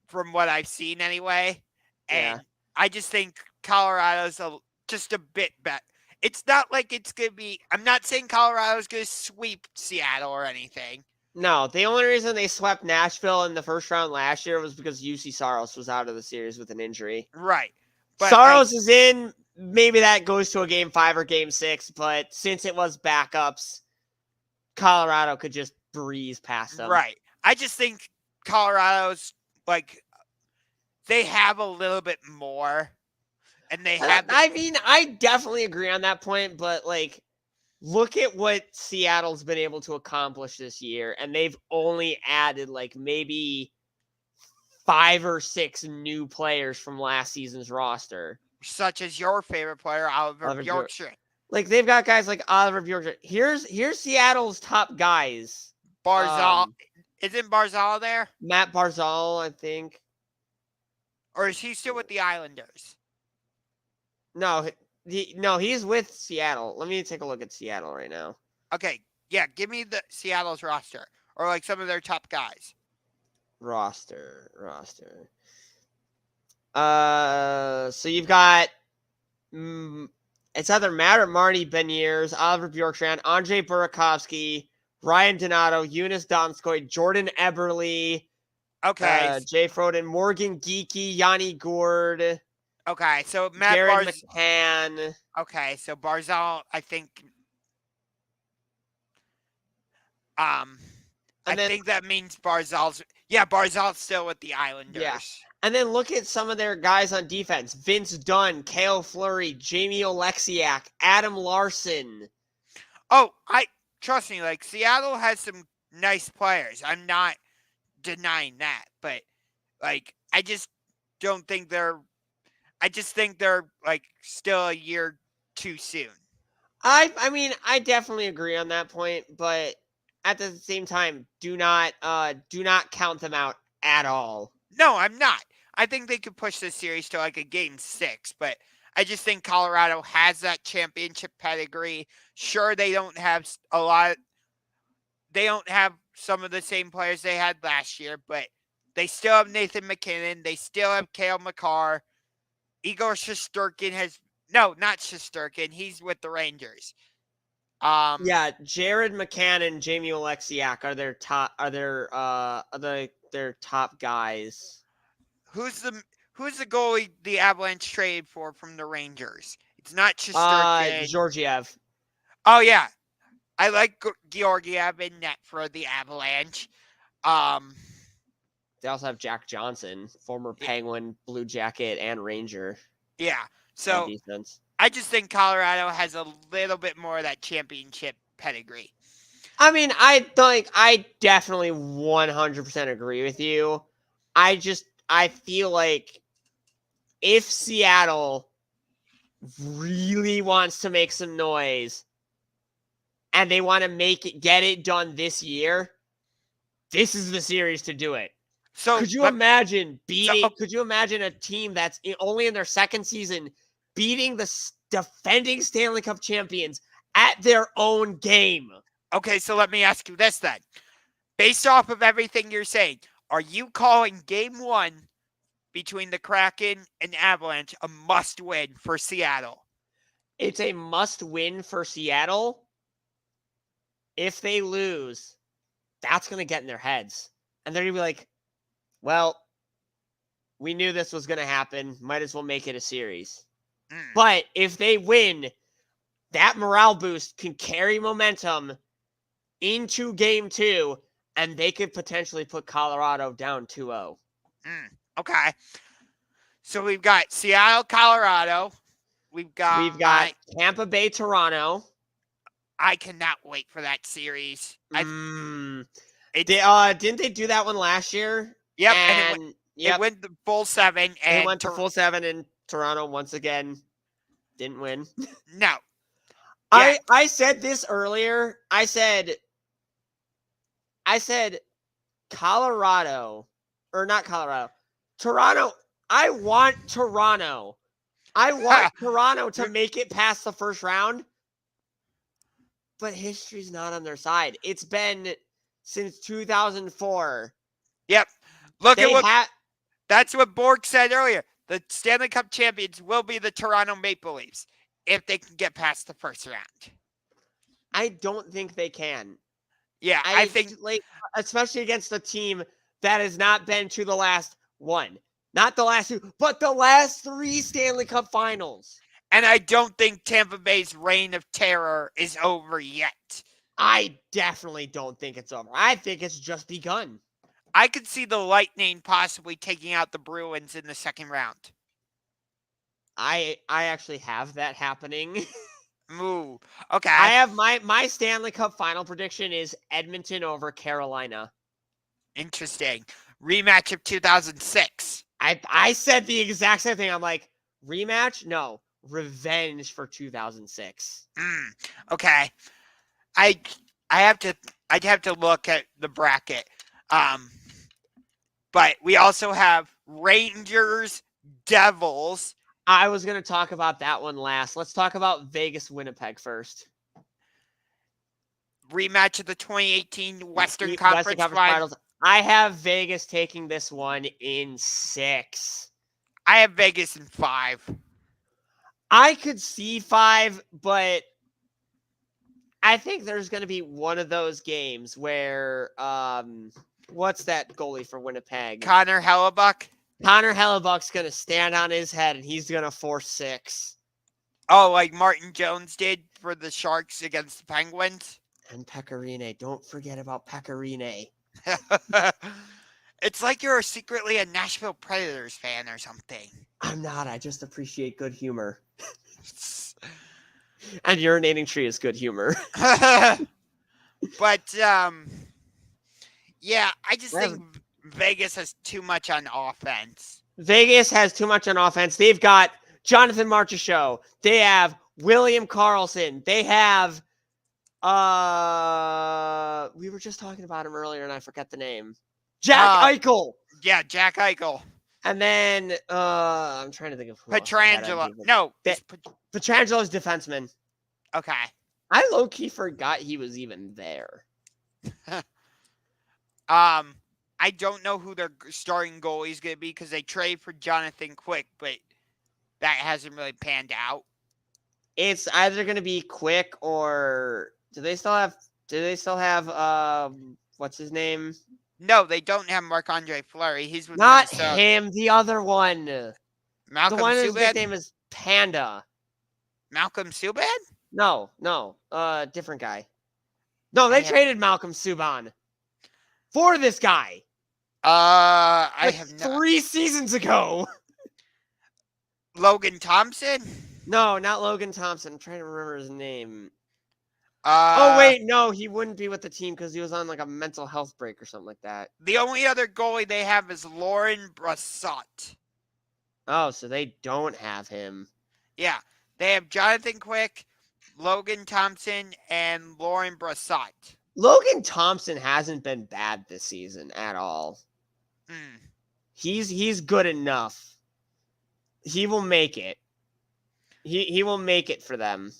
from what I've seen anyway, and I just think Colorado's just a bit better. It's not like it's going to be – I'm not saying Colorado's going to sweep Seattle or anything. No, the only reason they swept Nashville in the first round last year was because UC Saros was out of the series with an injury. Right. But Saros is in. Maybe that goes to a Game 5 or Game 6, but since it was backups, Colorado could just breeze past them. Right. I just think Colorado's they have a little bit more. And they have. I definitely agree on that point, but look at what Seattle's been able to accomplish this year, and they've only added maybe 5 or 6 new players from last season's roster, such as your favorite player, Oliver Bjorkstrand. They've got guys like Oliver Bjorkstrand. Here's Seattle's top guys. Barzal, isn't Barzal there? Matt Barzal, I think, or is he still with the Islanders? No, he's with Seattle. Let me take a look at Seattle right now. Okay, yeah, give me the Seattle's roster or some of their top guys. Roster. So you've got it's either Matt or Marty Beniers, Oliver Bjorkstrand, Andrei Burakovsky, Ryan Donato, Eunice Donskoy, Jordan Eberle, Jay Froden, Morgan Geekie, Yanni Gourde. Okay, so Jared McCann. Okay, so Barzal, I think. I think that means Barzal's still with the Islanders. Yeah. And then look at some of their guys on defense: Vince Dunn, Cale Fleury, Jamie Oleksiak, Adam Larson. Oh, trust me. Seattle has some nice players. I'm not denying that, but I just don't think they're. I just think they're still a year too soon. I mean, I definitely agree on that point, but at the same time, do not count them out at all. No, I'm not. I think they could push this series to a Game 6, but I just think Colorado has that championship pedigree. Sure, they don't have they don't have some of the same players they had last year, but they still have Nathan McKinnon. They still have Cale Makar. Igor Shesterkin not Shesterkin. He's with the Rangers. Jared McCann and Jamie Oleksiak are their top guys. Who's the goalie the Avalanche traded for from the Rangers? It's not Shesterkin. Georgiev. Oh yeah. I like Georgiev in net for the Avalanche. They also have Jack Johnson, former Penguin, Blue Jacket, and Ranger. Yeah. So defense. I just think Colorado has a little bit more of that championship pedigree. I mean, I definitely 100% agree with you. I feel like if Seattle really wants to make some noise and they want to get it done this year, this is the series to do it. So could you imagine a team that's only in their second season beating the defending Stanley Cup champions at their own game? Okay, so let me ask you this then. Based off of everything you're saying, are you calling game 1 between the Kraken and Avalanche a must-win for Seattle? It's a must-win for Seattle. If they lose, that's going to get in their heads. And they're going to be like, well, we knew this was going to happen. Might as well make it a series. But if they win, that morale boost can carry momentum into game 2, and they could potentially put Colorado down 2-0. Okay. So we've got Seattle, Colorado. We've got Tampa Bay, Toronto. I cannot wait for that series. Didn't they do that one last year? Yep. And it went the full 7. And it went to full 7, and Toronto once again didn't win. No. Yeah. I said this earlier. I said Colorado, or not Colorado, Toronto. I want Toronto. I want Toronto to make it past the first round. But history's not on their side. It's been since 2004. Yep. That's what Borg said earlier. The Stanley Cup champions will be the Toronto Maple Leafs if they can get past the first round. I don't think they can. Yeah, I think especially against a team that has not been to the last one. Not the last 2, but the last 3 Stanley Cup finals. And I don't think Tampa Bay's reign of terror is over yet. I definitely don't think it's over. I think it's just begun. I could see the Lightning possibly taking out the Bruins in the second round. I actually have that happening. Ooh, okay. I have my Stanley Cup final prediction is Edmonton over Carolina. Interesting. Rematch of 2006. I said the exact same thing. I'm like, rematch? No. Revenge for 2006. Okay. I'd have to look at the bracket. But we also have Rangers, Devils. I was going to talk about that one last. Let's talk about Vegas, Winnipeg first. Rematch of the 2018 Western Conference Finals. I have Vegas taking this one in 6. I have Vegas in 5. I could see 5, but I think there's going to be one of those games where, what's that goalie for Winnipeg? Connor Hellebuck. Connor Hellebuck's going to stand on his head, and he's going to force 6. Oh, like Martin Jones did for the Sharks against the Penguins? And Pecorine. Don't forget about Pecorine. It's like you're secretly a Nashville Predators fan or something. I'm not. I just appreciate good humor. And urinating tree is good humor. But, yeah, I just think Vegas has too much on offense. Vegas has too much on offense. They've got Jonathan Marchessault. They have William Karlsson. They have, we were just talking about him earlier and I forgot the name. Jack Eichel. Yeah, Jack Eichel. And then, I'm trying to think of who Pietrangelo. No. Pietrangelo's defenseman. Okay. I low-key forgot he was even there. I don't know who their starting goalie is going to be because they trade for Jonathan Quick, but that hasn't really panned out. It's either going to be Quick or do they still have what's his name? No, they don't have Marc-Andre Fleury. He's with Not Minnesota. Him, the other one. Malcolm the one Subban? whose nickname is Panda. Malcolm Subban? No, different guy. No, they traded Malcolm Subban for this guy. I have 3 seasons ago. Logan Thompson? No, not Logan Thompson. I'm trying to remember his name. Oh, wait, no, he wouldn't be with the team because he was on like a mental health break or something like that. The only other goalie they have is Lauren Brassard. Oh, so they don't have him. Yeah, they have Jonathan Quick, Logan Thompson, and Lauren Brassard. Logan Thompson hasn't been bad this season at all. He's good enough. He will make it. He will make it for them.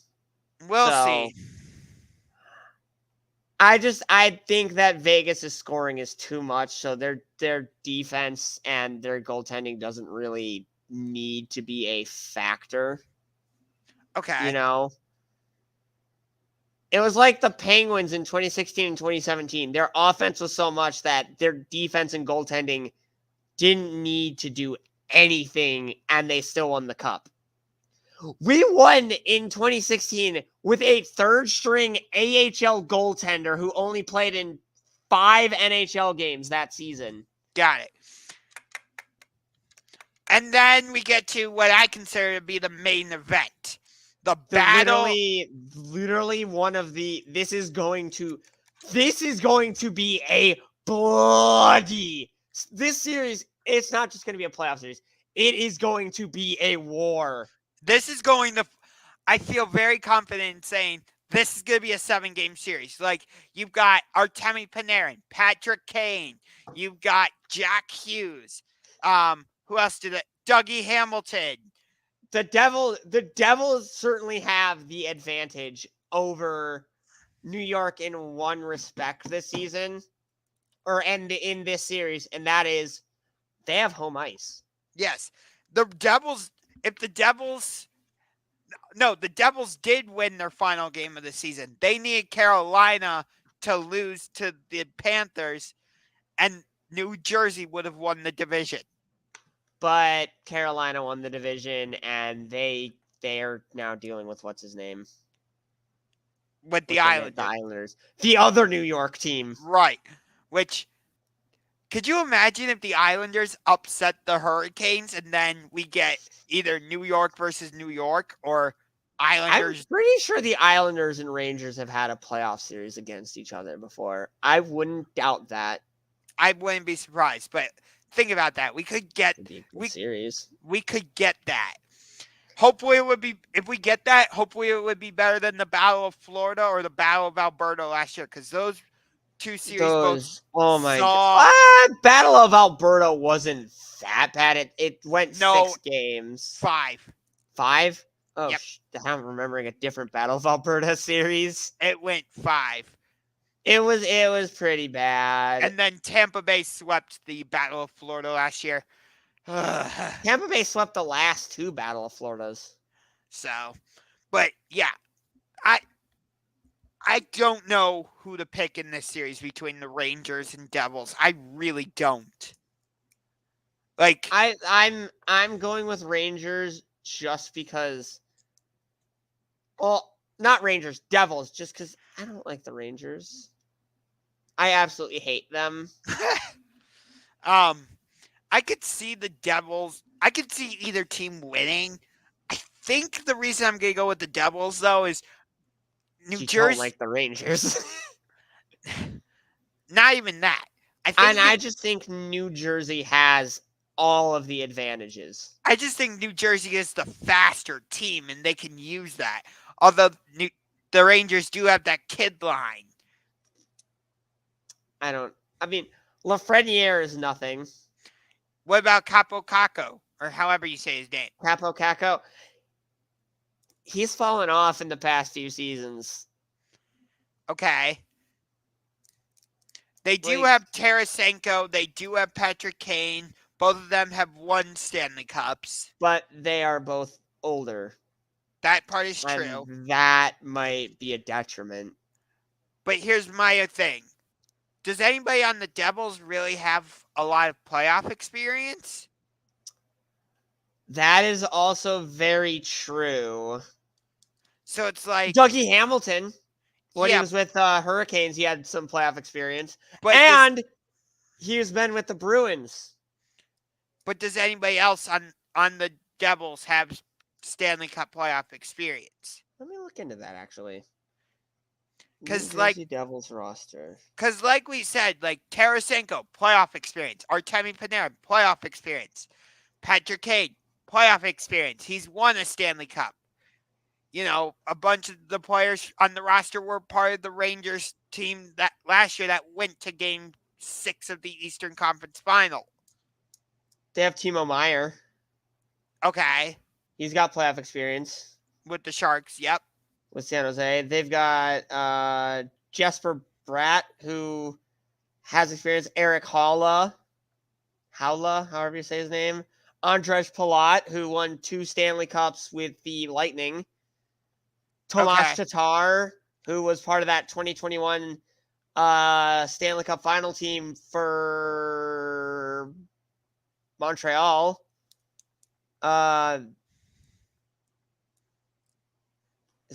We'll see. I think that Vegas' scoring is too much, so their defense and their goaltending doesn't really need to be a factor. Okay. You know? It was like the Penguins in 2016 and 2017. Their offense was so much that their defense and goaltending didn't need to do anything, and they still won the cup. We won in 2016 with a third-string AHL goaltender who only played in 5 NHL games that season. Got it. And then we get to what I consider to be the main event. The battle. Literally one of the. This is going to be a bloody. This series, it's not just going to be a playoff series. It is going to be a war. This is going to. I feel very confident in saying this is going to be a 7-game series. Like, you've got Artemi Panarin, Patrick Kane. You've got Jack Hughes. Who else did it? Dougie Hamilton. The Devils certainly have the advantage over New York in one respect this season, and in this series, and that is they have home ice. Yes. The Devils did win their final game of the season. They needed Carolina to lose to the Panthers, and New Jersey would have won the division. But Carolina won the division, and they are now dealing with what's his name? With the Islanders. The Islanders. The other New York team. Right. Which, could you imagine if the Islanders upset the Hurricanes and then we get either New York versus New York or Islanders? I'm pretty sure the Islanders and Rangers have had a playoff series against each other before. I wouldn't doubt that. I wouldn't be surprised, but think about that. We could get series. We could get that. Hopefully it would be, if we get that, hopefully it would be better than the Battle of Florida or the Battle of Alberta last year, because those two series oh my god. Battle of Alberta wasn't that bad. It went 6 games. 5. 5? Oh, yep. I'm remembering a different Battle of Alberta series. It went 5. It was pretty bad. And then Tampa Bay swept the Battle of Florida last year. Tampa Bay swept the last 2 Battle of Floridas. So, but yeah, I don't know who to pick in this series between the Rangers and Devils. I really don't. Like, I'm going with Rangers just because. Well, not Rangers, Devils, just because I don't like the Rangers. I absolutely hate them. I could see the Devils. I could see either team winning. I think the reason I'm going to go with the Devils, though, is New Jersey. Don't like the Rangers. Not even that. I just think New Jersey has all of the advantages. I just think New Jersey is the faster team, and they can use that. Although the Rangers do have that kid line. Lafreniere is nothing. What about Capo Caco, or however you say his name? Capo Caco. He's fallen off in the past few seasons. Okay. They do have Tarasenko. They do have Patrick Kane. Both of them have won Stanley Cups. But they are both older. That part is true. That might be a detriment. But here's my thing. Does anybody on the Devils really have a lot of playoff experience? That is also very true. So it's like Dougie Hamilton. When he was with Hurricanes, he had some playoff experience. But and he's been with the Bruins. But does anybody else on the Devils have Stanley Cup playoff experience? Let me look into that, actually. Because Devils roster. Because like we said, like Tarasenko, playoff experience. Artemi Panarin, playoff experience. Patrick Kane, playoff experience. He's won a Stanley Cup. You know, a bunch of the players on the roster were part of the Rangers team that last year that went to Game 6 of the Eastern Conference Final. They have Timo Meier. Okay. He's got playoff experience. With the Sharks, yep. With San Jose. They've got Jesper Bratt, who has experience. Eric Halla, however you say his name. Andrej Palat, who won 2 Stanley Cups with the Lightning. Tomas Tatar, who was part of that 2021 Stanley Cup final team for Montreal. Is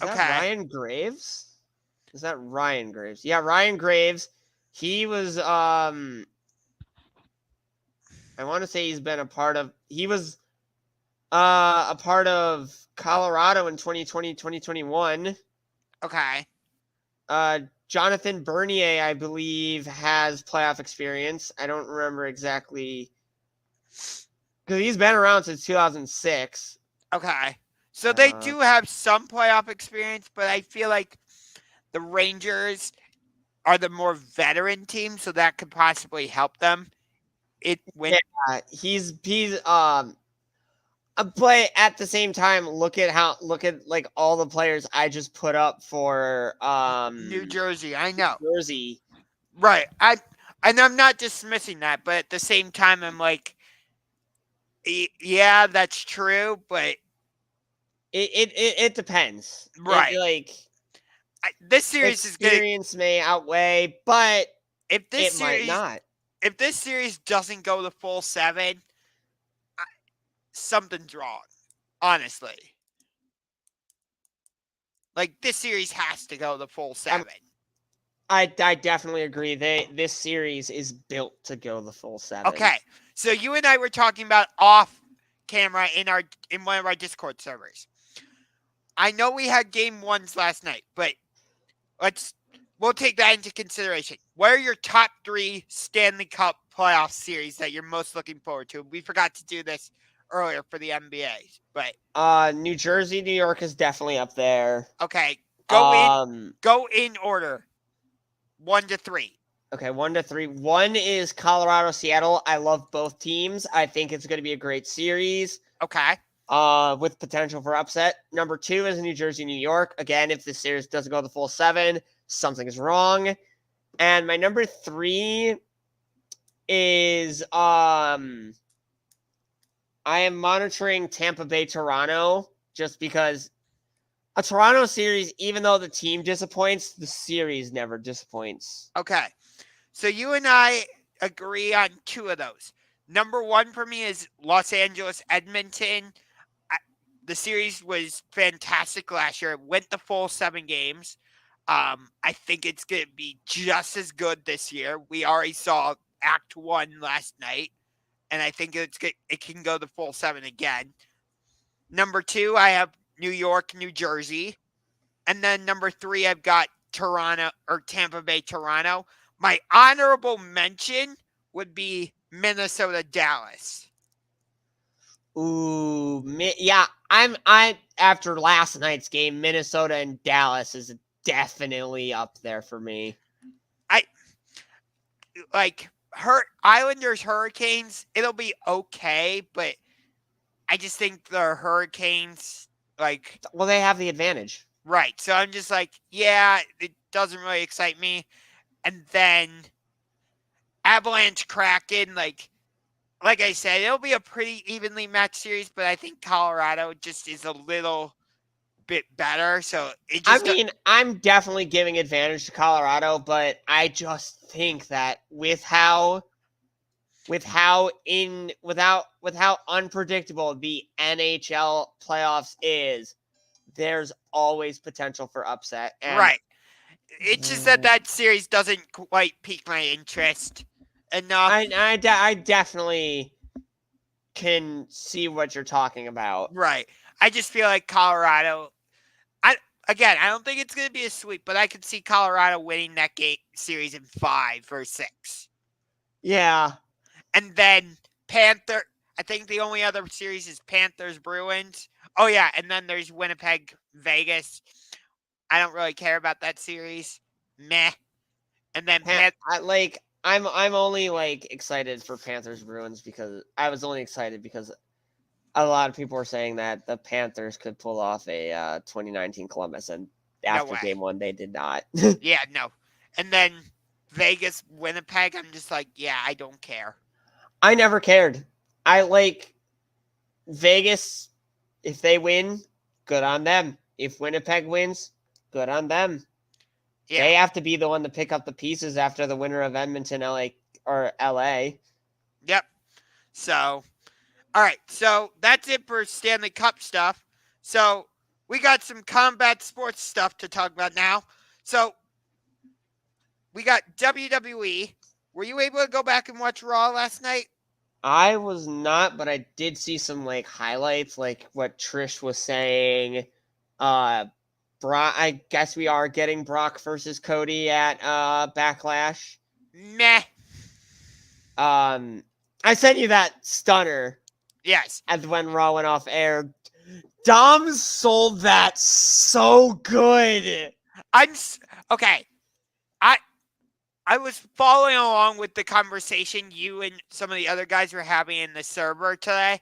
that Ryan Graves? Is that Ryan Graves? Yeah, Ryan Graves. He was I want to say he's been a part of Colorado in 2020, 2021. Okay. Jonathan Bernier, I believe, has playoff experience. I don't remember exactly because he's been around since 2006. Okay. So they do have some playoff experience, but I feel like the Rangers are the more veteran team, so that could possibly help them. He's but at the same time, look at like all the players I just put up for New Jersey. I know. New Jersey. Right. I'm not dismissing that, but at the same time I'm like, yeah, that's true, but it depends. Right. This series experience may outweigh, but if this series might not. If this series doesn't go the full 7, something's wrong, honestly. Like, this series has to go the full 7. I definitely agree. This series is built to go the full 7. Okay, so you and I were talking about off camera in one of our Discord servers. I know we had game 1s last night, but we'll take that into consideration. What are your top 3 Stanley Cup playoff series that you're most looking forward to? We forgot to do this earlier for the NBA, but New Jersey, New York is definitely up there. Okay, go in order. 1 to 3. Okay, 1 to 3. 1 is Colorado, Seattle. I love both teams. I think it's going to be a great series. Okay. With potential for upset. Number 2 is New Jersey, New York. Again, if the series doesn't go the full 7, something is wrong. And my number 3 is I am monitoring Tampa Bay, Toronto, just because a Toronto series, even though the team disappoints, the series never disappoints. Okay. So you and I agree on 2 of those. Number 1 for me is Los Angeles, Edmonton. The series was fantastic last year. It went the full 7 games. I think it's going to be just as good this year. We already saw Act 1 last night, and I think it can go the full 7 again. Number 2, I have New York, New Jersey. And then number 3, I've got Tampa Bay, Toronto. My honorable mention would be Minnesota, Dallas. Ooh, yeah. I'm after last night's game, Minnesota and Dallas is definitely up there for me. Islanders, Hurricanes, it'll be okay, but I just think the Hurricanes, well, they have the advantage. Right. So I'm just like, yeah, it doesn't really excite me. And then Avalanche, Kraken, like I said, it'll be a pretty evenly matched series, but I think Colorado just is a little bit better. So I'm definitely giving advantage to Colorado, but I just think that with how unpredictable the NHL playoffs is, there's always potential for upset. And right. It's just that series doesn't quite pique my interest enough. I definitely can see what you're talking about. Right. I just feel like Colorado. I don't think it's going to be a sweep, but I could see Colorado winning that series in 5 or 6. Yeah. And then Panther. I think the only other series is Panthers Bruins. Oh yeah, and then there's Winnipeg Vegas. I don't really care about that series. Meh. And then I'm only excited for Panthers Bruins because I was only excited because a lot of people were saying that the Panthers could pull off a 2019 Columbus, and after game 1 they did not. Yeah, no. And then Vegas Winnipeg, I'm just like, yeah, I don't care. I never cared. I like Vegas. If they win, good on them. If Winnipeg wins, good on them. Yeah. They have to be the one to pick up the pieces after the winner of Edmonton, LA. Yep. So, all right. So that's it for Stanley Cup stuff. So we got some combat sports stuff to talk about now. So we got WWE. Were you able to go back and watch Raw last night? I was not, but I did see some highlights, like what Trish was saying. I guess we are getting Brock versus Cody at Backlash. Meh. I sent you that stunner. Yes. And when Raw went off air, Dom sold that so good. Okay. I was following along with the conversation you and some of the other guys were having in the server today.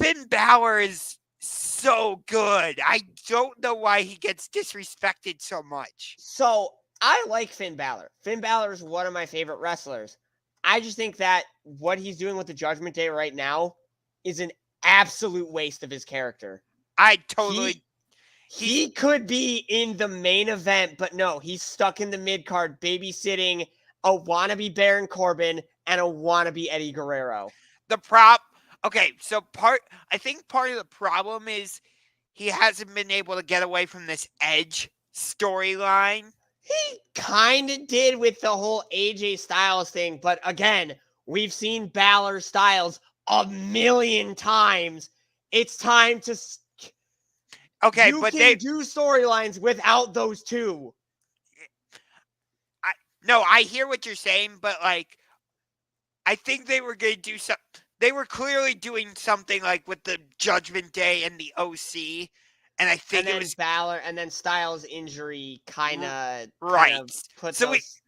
Finn Balor is so good. I don't know why he gets disrespected so much. So, I like Finn Balor. Finn Balor is one of my favorite wrestlers. I just think that what he's doing with the Judgment Day right now is an absolute waste of his character. He could be in the main event, but no, he's stuck in the mid-card babysitting a wannabe Baron Corbin and a wannabe Eddie Guerrero. Okay, so I think part of the problem is he hasn't been able to get away from this Edge storyline. He kind of did with the whole AJ Styles thing, but again, we've seen Balor Styles a million times. It's time to... Okay, but they do storylines without those two. No, I hear what you're saying, but I think they were going to do something. They were clearly doing something with the Judgment Day and the OC, and I think it was Balor, and then Styles' injury kind of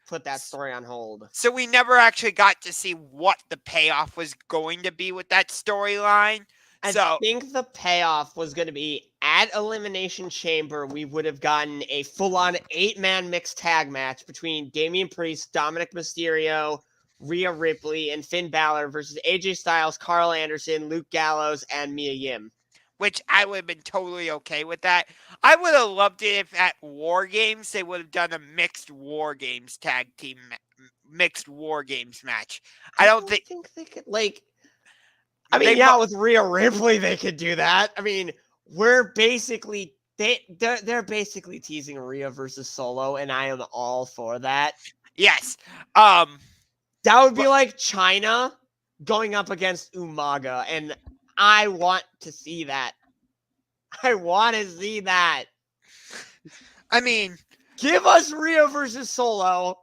put that story on hold. So we never actually got to see what the payoff was going to be with that storyline. I think the payoff was going to be at Elimination Chamber. We would have gotten a full-on 8-man mixed tag match between Damian Priest, Dominic Mysterio, Rhea Ripley, and Finn Balor versus AJ Styles, Carl Anderson, Luke Gallows, and Mia Yim. Which I would have been totally okay with that. I would have loved it if at War Games they would have done a mixed War Games tag team, mixed War Games match. I don't think they could with Rhea Ripley they could do that. I mean, they're basically teasing Rhea versus Solo, and I am all for that. Yes. That would be like China going up against Umaga, and I want to see that. I want to see that. I mean, give us Rhea versus Solo.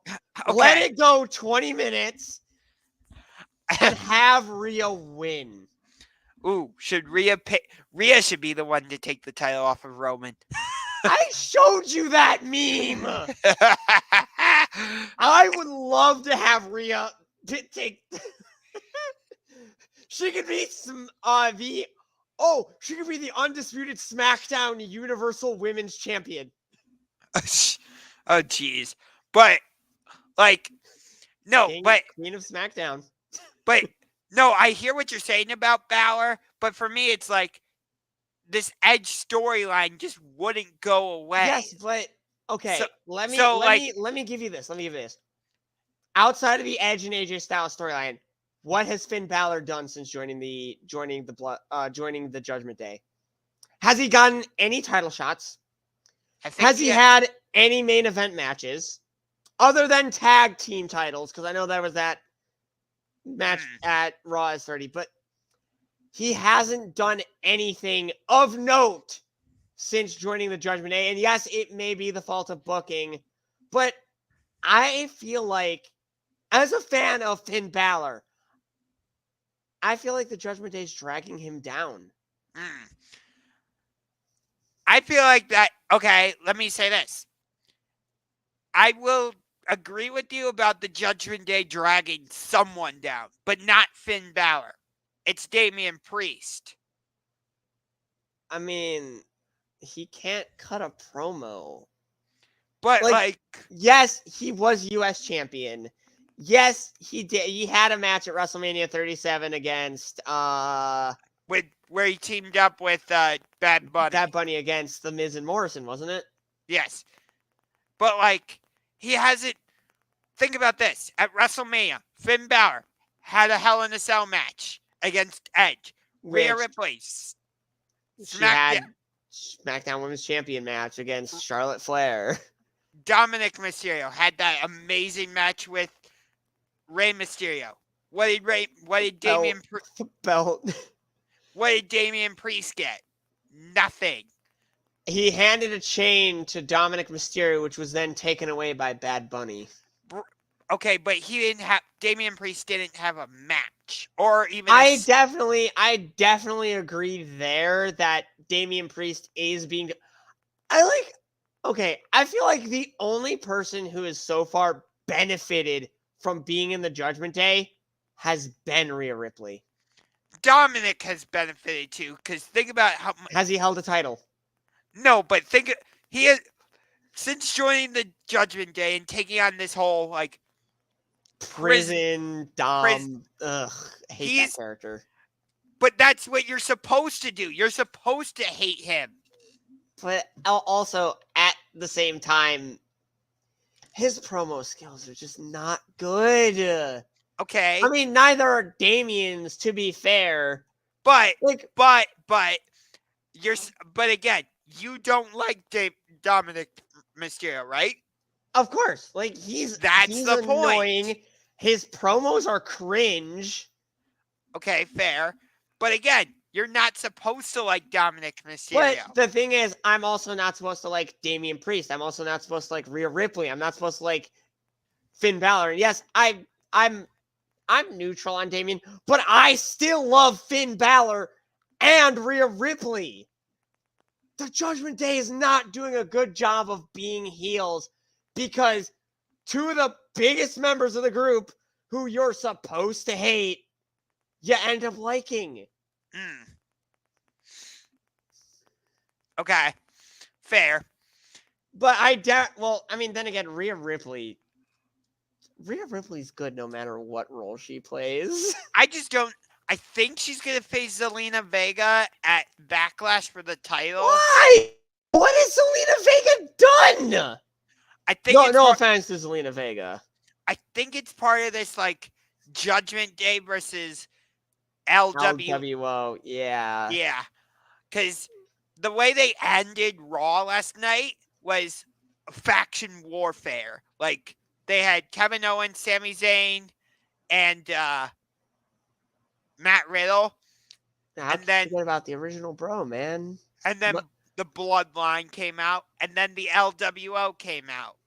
Okay. Let it go 20 minutes. And have Rhea win. Ooh, should Rhea should be the one to take the title off of Roman. I showed you that meme. I would love to have Rhea take. She could be she could be the undisputed SmackDown Universal Women's Champion. Oh, jeez. But no, Queen of SmackDown. But no, I hear what you're saying about Balor, but for me, it's this Edge storyline just wouldn't go away. Yes, but okay. Let me give you this. Outside of the Edge and AJ Styles storyline, what has Finn Balor done since joining the Judgment Day? Has he gotten any title shots? Has he had any main event matches other than tag team titles, because I know there was that match at Raw is 30, but he hasn't done anything of note since joining the Judgment Day. And yes, it may be the fault of booking, but I feel like, as a fan of Finn Balor, I feel like the Judgment Day is dragging him down. I feel like that. Okay, let me say this. I will agree with you about the Judgment Day dragging someone down, but not Finn Balor. It's Damian Priest. I mean, he can't cut a promo. But like yes, he was U.S. champion. Yes, he did. He had a match at WrestleMania 37 against where he teamed up with Bad Bunny. Bad Bunny against The Miz and Morrison, wasn't it? Yes. But like, he hasn't. Think about this. At WrestleMania, Finn Balor had a Hell in a Cell match against Edge. Rhea Ripley. She had SmackDown Women's Champion match against Charlotte Flair. Dominic Mysterio had that amazing match with Rey Mysterio. What did Damian belt? What did Damian Priest get? Nothing. He handed a chain to Dominic Mysterio, which was then taken away by Bad Bunny. Okay, but Damian Priest didn't have a match or even. I definitely agree there that Damian Priest is being. Okay, I feel like the only person who has so far benefited from being in the Judgment Day has been Rhea Ripley. Dominic has benefited too, because think about how much. Has he held a title? No, but he has, since joining the Judgment Day and taking on this whole like prison Dom. Ugh, I hate that character. But that's what you're supposed to do. You're supposed to hate him. But also, at the same time, his promo skills are just not good. Okay. I mean, neither are Damian's, to be fair. But again, you don't like Dominic Mysterio, right? Of course. He's the annoying. Point. His promos are cringe. Okay, fair. But again, you're not supposed to like Dominic Mysterio. But the thing is, I'm also not supposed to like Damian Priest. I'm also not supposed to like Rhea Ripley. I'm not supposed to like Finn Balor. And yes, I'm neutral on Damian, but I still love Finn Balor and Rhea Ripley. The Judgment Day is not doing a good job of being heels because two of the biggest members of the group who you're supposed to hate, you end up liking. Okay, fair. But then again, Rhea Ripley's good no matter what role she plays. I think she's going to face Zelina Vega at Backlash for the title. Why? What has Zelina Vega done? I think no offense to Zelina Vega. I think it's part of this Judgment Day versus LWO, yeah. Yeah. Because the way they ended Raw last night was faction warfare. They had Kevin Owens, Sami Zayn, and Matt Riddle. And then forget about the original bro, man. And then the Bloodline came out, and then the LWO came out.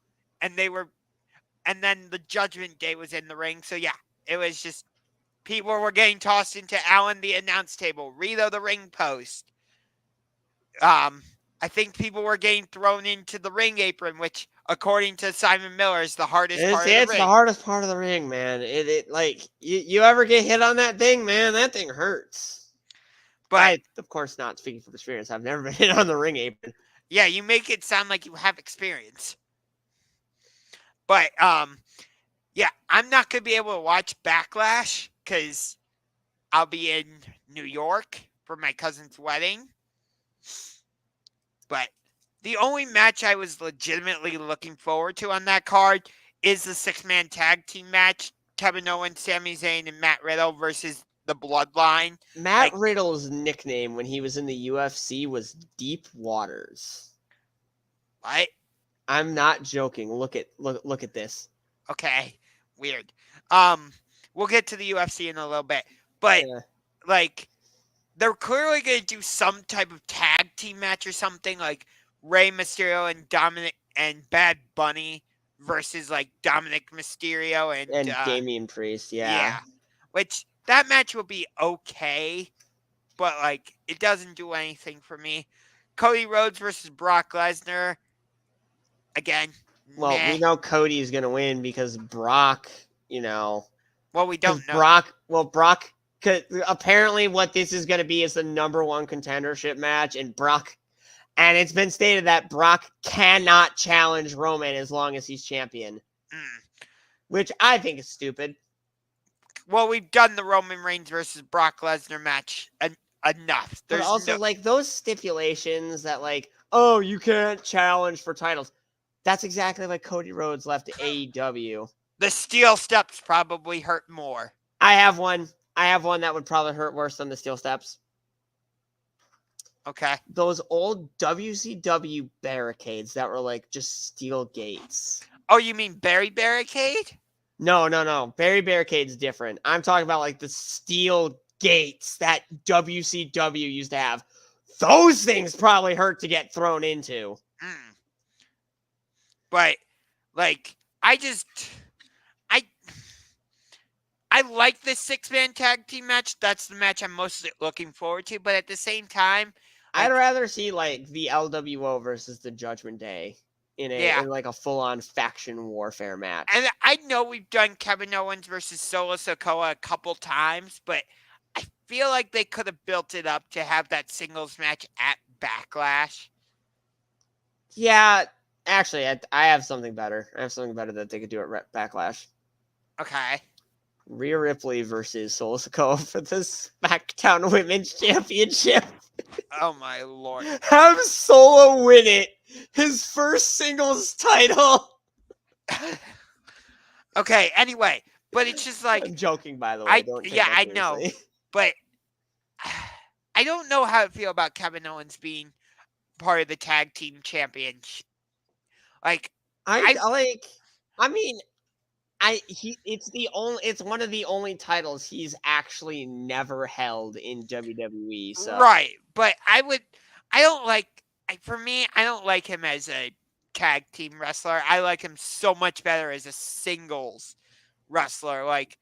And then the Judgment Day was in the ring. So yeah, it was just people were getting tossed into Alan the announce table, Rito the ring post. I think people were getting thrown into the ring apron, which, according to Simon Miller, is the hardest part of the ring. It's the hardest part of the ring, man. You ever get hit on that thing, man, that thing hurts. But of course not speaking from experience. I've never been hit on the ring apron. Yeah, you make it sound like you have experience. But, yeah, I'm not going to be able to watch Backlash because I'll be in New York for my cousin's wedding. But the only match I was legitimately looking forward to on that card is the 6-man tag team match. Kevin Owens, Sami Zayn, and Matt Riddle versus the Bloodline. Matt Riddle's nickname when he was in the UFC was Deep Waters. What? I'm not joking. Look at this. Okay, weird. We'll get to the UFC in a little bit, but like they're clearly going to do some type of tag team match or something, like Rey Mysterio and Dominic and Bad Bunny versus like Dominic Mysterio and Damian Priest. yeah, which that match will be okay, but like it doesn't do anything for me. Cody Rhodes versus Brock Lesnar. Again, Well, meh. we know Cody's gonna win because Brock, Well, we don't know. Brock. Apparently, what this is gonna be is the number one contendership match, and it's been stated that Brock cannot challenge Roman as long as he's champion, which I think is stupid. Well, we've done the Roman Reigns versus Brock Lesnar match enough. But also, like, those stipulations that, like, oh, you can't challenge for titles. That's exactly like Cody Rhodes left AEW. The steel steps probably hurt more. I have one that would probably hurt worse than the steel steps. Okay. Those old WCW barricades that were, like, just steel gates. Oh, you mean Barry Barricade? No. Barry Barricade's different. I'm talking about, like, the steel gates that WCW used to have. Those things probably hurt to get thrown into. But, like, I like this 6-man tag team match. That's the match I'm most looking forward to. But at the same time, I'd rather see, like, the LWO versus the Judgment Day in like a full-on faction warfare match. And I know we've done Kevin Owens versus Solo Sikoa a couple times, but I feel like they could have built it up to have that singles match at Backlash. Yeah, actually, I have something better. I have something better that they could do at Backlash. Okay. Rhea Ripley versus Solo Sikoa for the SmackDown Women's Championship. Oh, my Lord. Have Solo win it. His first singles title. Okay, anyway. But it's just like... I'm joking, by the way. I know. But I don't know how to feel about Kevin Owens being part of the tag team championship. Like... it's one of the only titles he's actually never held in WWE. So. Right, but I don't like him as a tag team wrestler. I like him so much better as a singles wrestler. Like,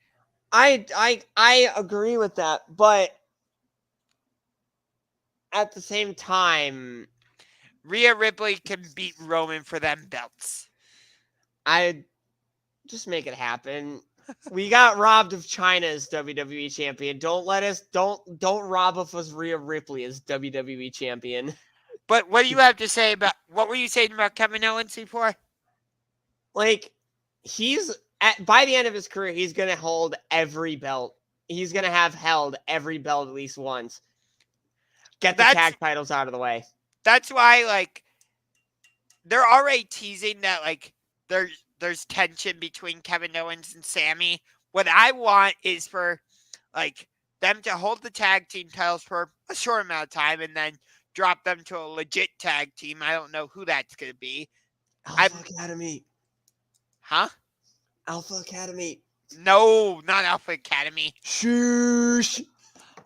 I agree with that, but at the same time, Rhea Ripley can beat Roman for them belts. I just make it happen. We got robbed of China as WWE champion. Don't rob us as Rhea Ripley as WWE champion. But what do you have to say about what were you saying about Kevin Owens before? Like, by the end of his career, he's gonna hold every belt. He's gonna have held every belt at least once. Get the tag titles out of the way. That's why, like, they're already teasing that, like, there's tension between Kevin Owens and Sammy. What I want is for, like, them to hold the tag team titles for a short amount of time and then drop them to a legit tag team. I don't know who that's going to be. Alpha Academy. Huh? Alpha Academy. No, not Alpha Academy. Shush.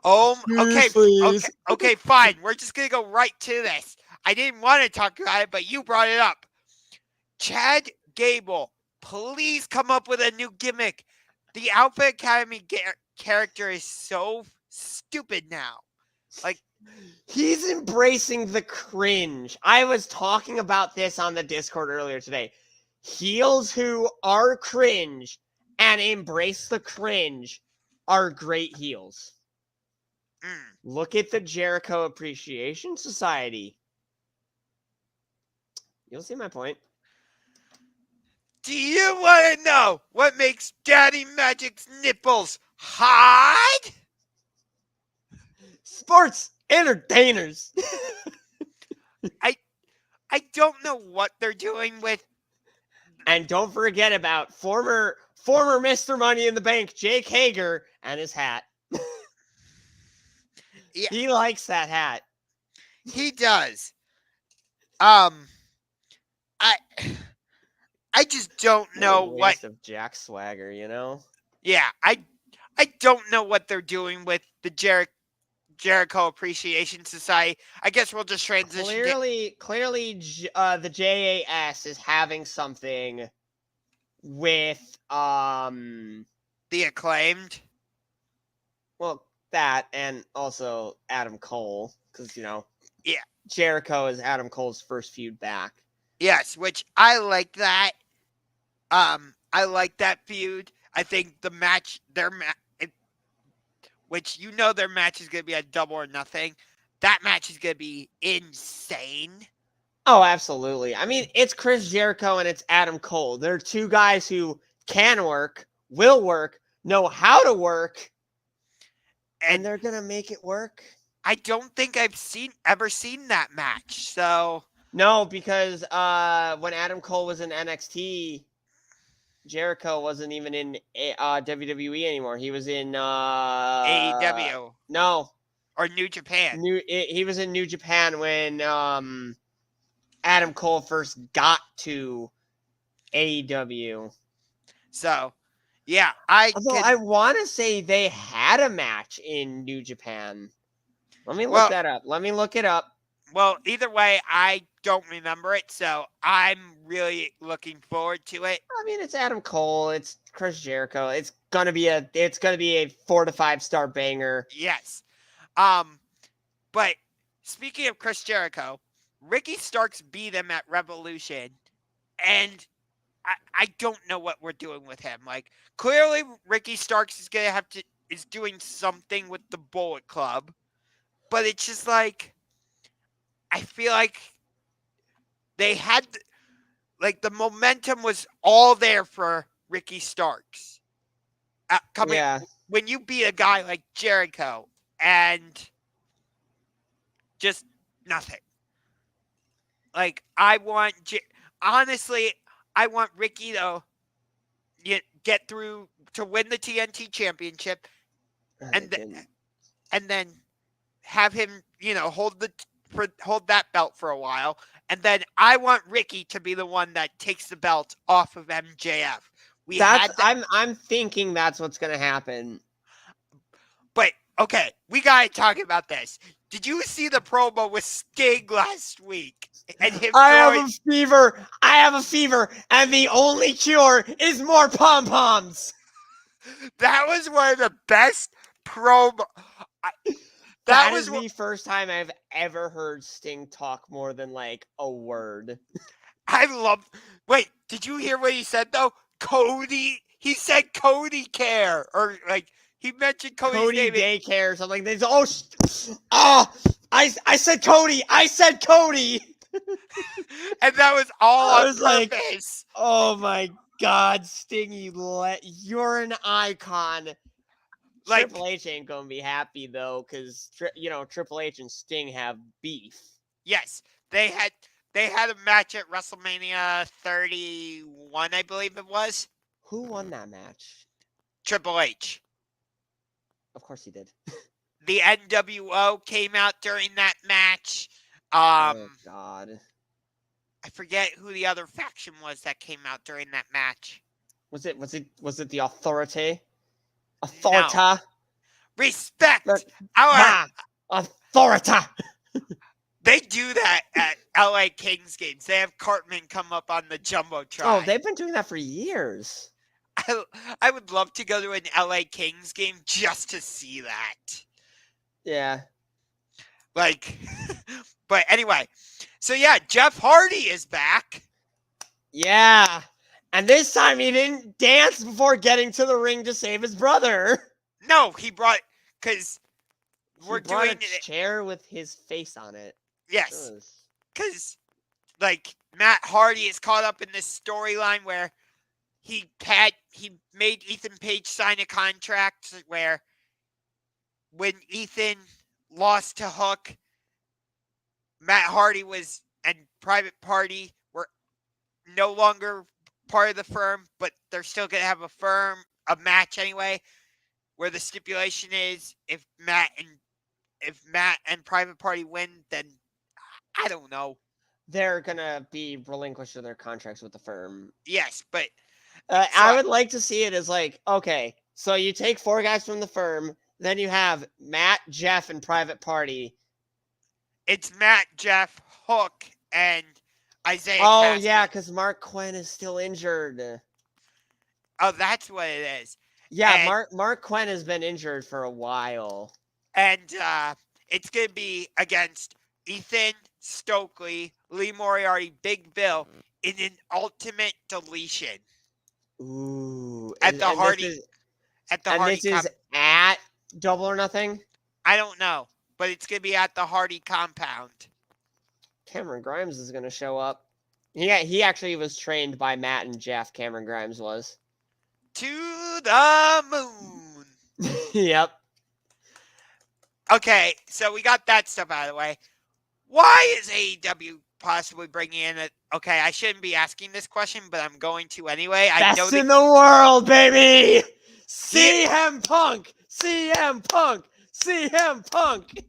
Okay, fine. We're just going to go right to this. I didn't want to talk about it, but you brought it up. Chad Gable, please come up with a new gimmick. The Alpha Academy character is so stupid now. Like, he's embracing the cringe. I was talking about this on the Discord earlier today. Heels who are cringe and embrace the cringe are great heels. Look at the Jericho Appreciation Society. You'll see my point. Do you want to know what makes Daddy Magic's nipples hard? Sports entertainers. I don't know what they're doing with. And don't forget about former Mr. Money in the Bank, Jake Hager, and his hat. Yeah. He likes that hat. He does. don't know What a what. waste of Jack Swagger, you know? Yeah, I don't know what they're doing with the Jericho Appreciation Society. I guess we'll just transition to Clearly, the JAS is having something with the Acclaimed. well, that and also Adam Cole, because Yeah. Jericho is Adam Cole's first feud back. Yes, which I like that. I like that feud. I think the match, which their match is going to be a Double or Nothing. That match is going to be insane. Oh, absolutely. I mean, it's Chris Jericho and it's Adam Cole. They're two guys who can work, will work, know how to work, and they're going to make it work. I don't think I've ever seen that match. So no, because when Adam Cole was in NXT, Jericho wasn't even in WWE anymore. He was in AEW. No, or New Japan. He was in New Japan when Adam Cole first got to AEW. So, yeah, I want to say they had a match in New Japan. Let me look that up. Let me look it up. Well, either way, I don't remember it, so I'm really looking forward to it. I mean, it's Adam Cole, it's Chris Jericho. It's gonna be a 4 to 5 star banger. Yes. But speaking of Chris Jericho, Ricky Starks beat him at Revolution, and I don't know what we're doing with him. Like, clearly Ricky Starks is doing something with the Bullet Club, but it's just like, I feel like they had, like, the momentum was all there for Ricky Starks. When you beat a guy like Jericho and just nothing. Like, honestly, I want Ricky to get through to win the TNT Championship, and then have him, hold that belt for a while, and then I want Ricky to be the one that takes the belt off of MJF. I'm thinking that's what's gonna happen. But okay, we gotta talk about this. Did you see the promo with Sting last week? And I have a fever, and the only cure is more pom poms. That was one of the best promo. That was the first time I've ever heard Sting talk more than like a word. Wait, did you hear what he said though? Cody. He said Cody Care, or like he mentioned Cody Daycare or something. I said Cody. I said Cody. And that was all on purpose. Like, oh my God, Sting, you're an icon. Like, Triple H ain't gonna be happy though, because Triple H and Sting have beef. Yes, they had a match at WrestleMania 31, I believe it was. Who won that match? Triple H. Of course he did. The NWO came out during that match. Oh God. I forget who the other faction was that came out during that match. Was it the Authority? Authorita? No. Respect our Authorita. They do that at LA Kings games. They have Cartman come up on the Jumbotron. Oh, they've been doing that for years. I would love to go to an LA Kings game just to see that. Yeah. Like, but anyway, so yeah, Jeff Hardy is back. Yeah. And this time he didn't dance before getting to the ring to save his brother. No, because we're doing a chair with his face on it. Yes. Because, like, Matt Hardy is caught up in this storyline where he made Ethan Page sign a contract where when Ethan lost to Hook, Matt Hardy and Private Party were no longer part of the firm, but they're still going to have a match anyway, where the stipulation is if Matt and Private Party win, then I don't know. they're gonna be relinquished to their contracts with the firm. Yes, but I would like to see it as like, okay, so you take 4 guys from the firm, then you have Matt, Jeff, and Private Party. It's Matt, Jeff, Hook, and Isaiah Oh, Casper. yeah, because Mark Quinn is still injured. Oh, that's what it is. Yeah, And, Mark Quinn has been injured for a while. And it's going to be against Ethan, Stokely, Lee Moriarty, Big Bill in an ultimate deletion. Ooh. At the Hardy. This is at Double or Nothing? I don't know, but it's going to be at the Hardy compound. Cameron Grimes is going to show up. He actually was trained by Matt and Jeff, Cameron Grimes was. To the moon. Yep. Okay, so we got that stuff out of the way. Why is AEW possibly bringing in okay, I shouldn't be asking this question, but I'm going to anyway. Best in the world, baby! CM Punk! CM Punk! CM Punk!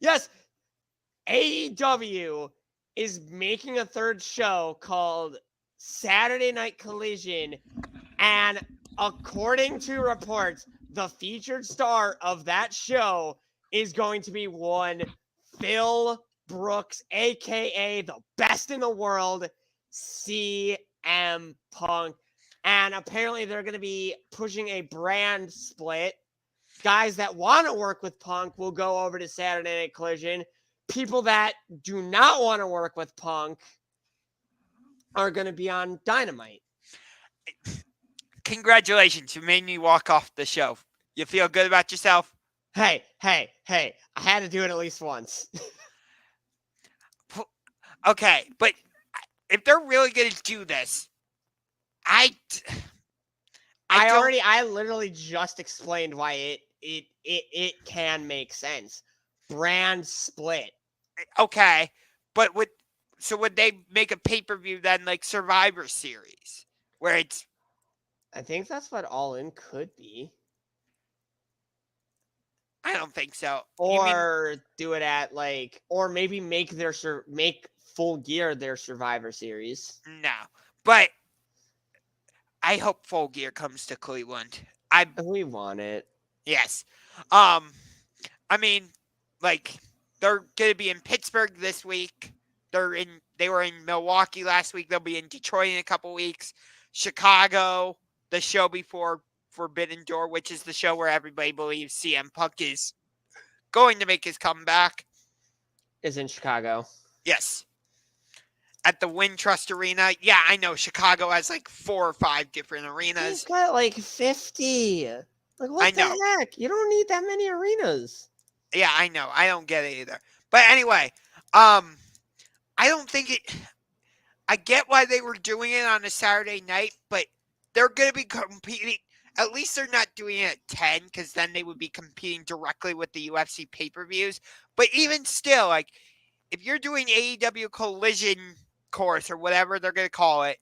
Yes, AEW is making a 3rd show called Saturday Night Collision, and according to reports, the featured star of that show is going to be one Phil Brooks, a.k.a. the best in the world, CM Punk. And apparently they're going to be pushing a brand split. Guys that want to work with Punk will go over to Saturday Night Collision. People that do not want to work with Punk are going to be on Dynamite. Congratulations, you made me walk off the show. You feel good about yourself? Hey, I had to do it at least once. Okay, but if they're really going to do this, I literally just explained why it can make sense. Brand split. Okay, but would they make a pay-per-view then, like Survivor Series, where it's? I think that's what All In could be. I don't think so. Or do it at or maybe make Full Gear their Survivor Series. No, but I hope Full Gear comes to Cleveland. We want it. Yes. I mean, they're going to be in Pittsburgh this week. They were in Milwaukee last week. They'll be in Detroit in a couple weeks. Chicago, the show before Forbidden Door, which is the show where everybody believes CM Punk is going to make his comeback. Is in Chicago. Yes. At the Wintrust Arena. Yeah, I know. Chicago has 4 or 5 different arenas. He's got 50. What the heck? You don't need that many arenas. Yeah, I know. I don't get it either. But anyway, I don't think it. I get why they were doing it on a Saturday night, but they're going to be competing. At least they're not doing it at 10, because then they would be competing directly with the UFC pay-per-views. But even still, if you're doing AEW Collision Course or whatever they're going to call it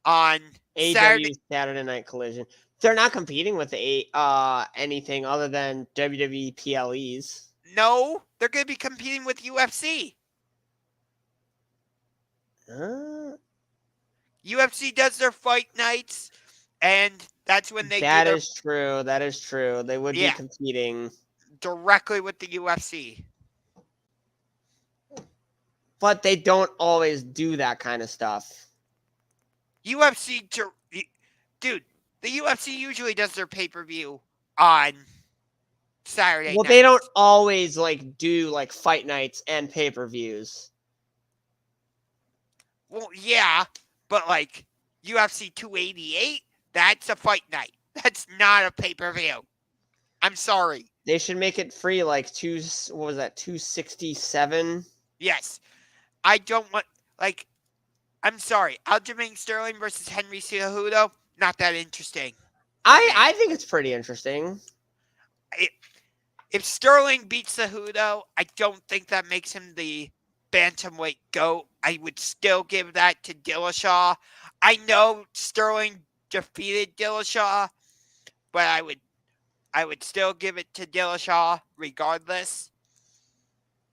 on Saturday Night Collision, they're not competing with anything other than WWE PLEs. No, they're going to be competing with UFC. UFC does their fight nights, and that's when they That is true. That is true. They would be competing directly with the UFC. But they don't always do that kind of stuff. Dude, the UFC usually does their pay-per-view on Saturday night. Well, they don't always do fight nights and pay-per-views. Well, yeah, but UFC 288, that's a fight night. That's not a pay-per-view. I'm sorry. They should make it free, 267? Yes. I don't want, I'm sorry. Aljamain Sterling versus Henry Cejudo, not that interesting. I think it's pretty interesting. If Sterling beats Cejudo, I don't think that makes him the bantamweight GOAT. I would still give that to Dillashaw. I know Sterling defeated Dillashaw, but I would still give it to Dillashaw regardless.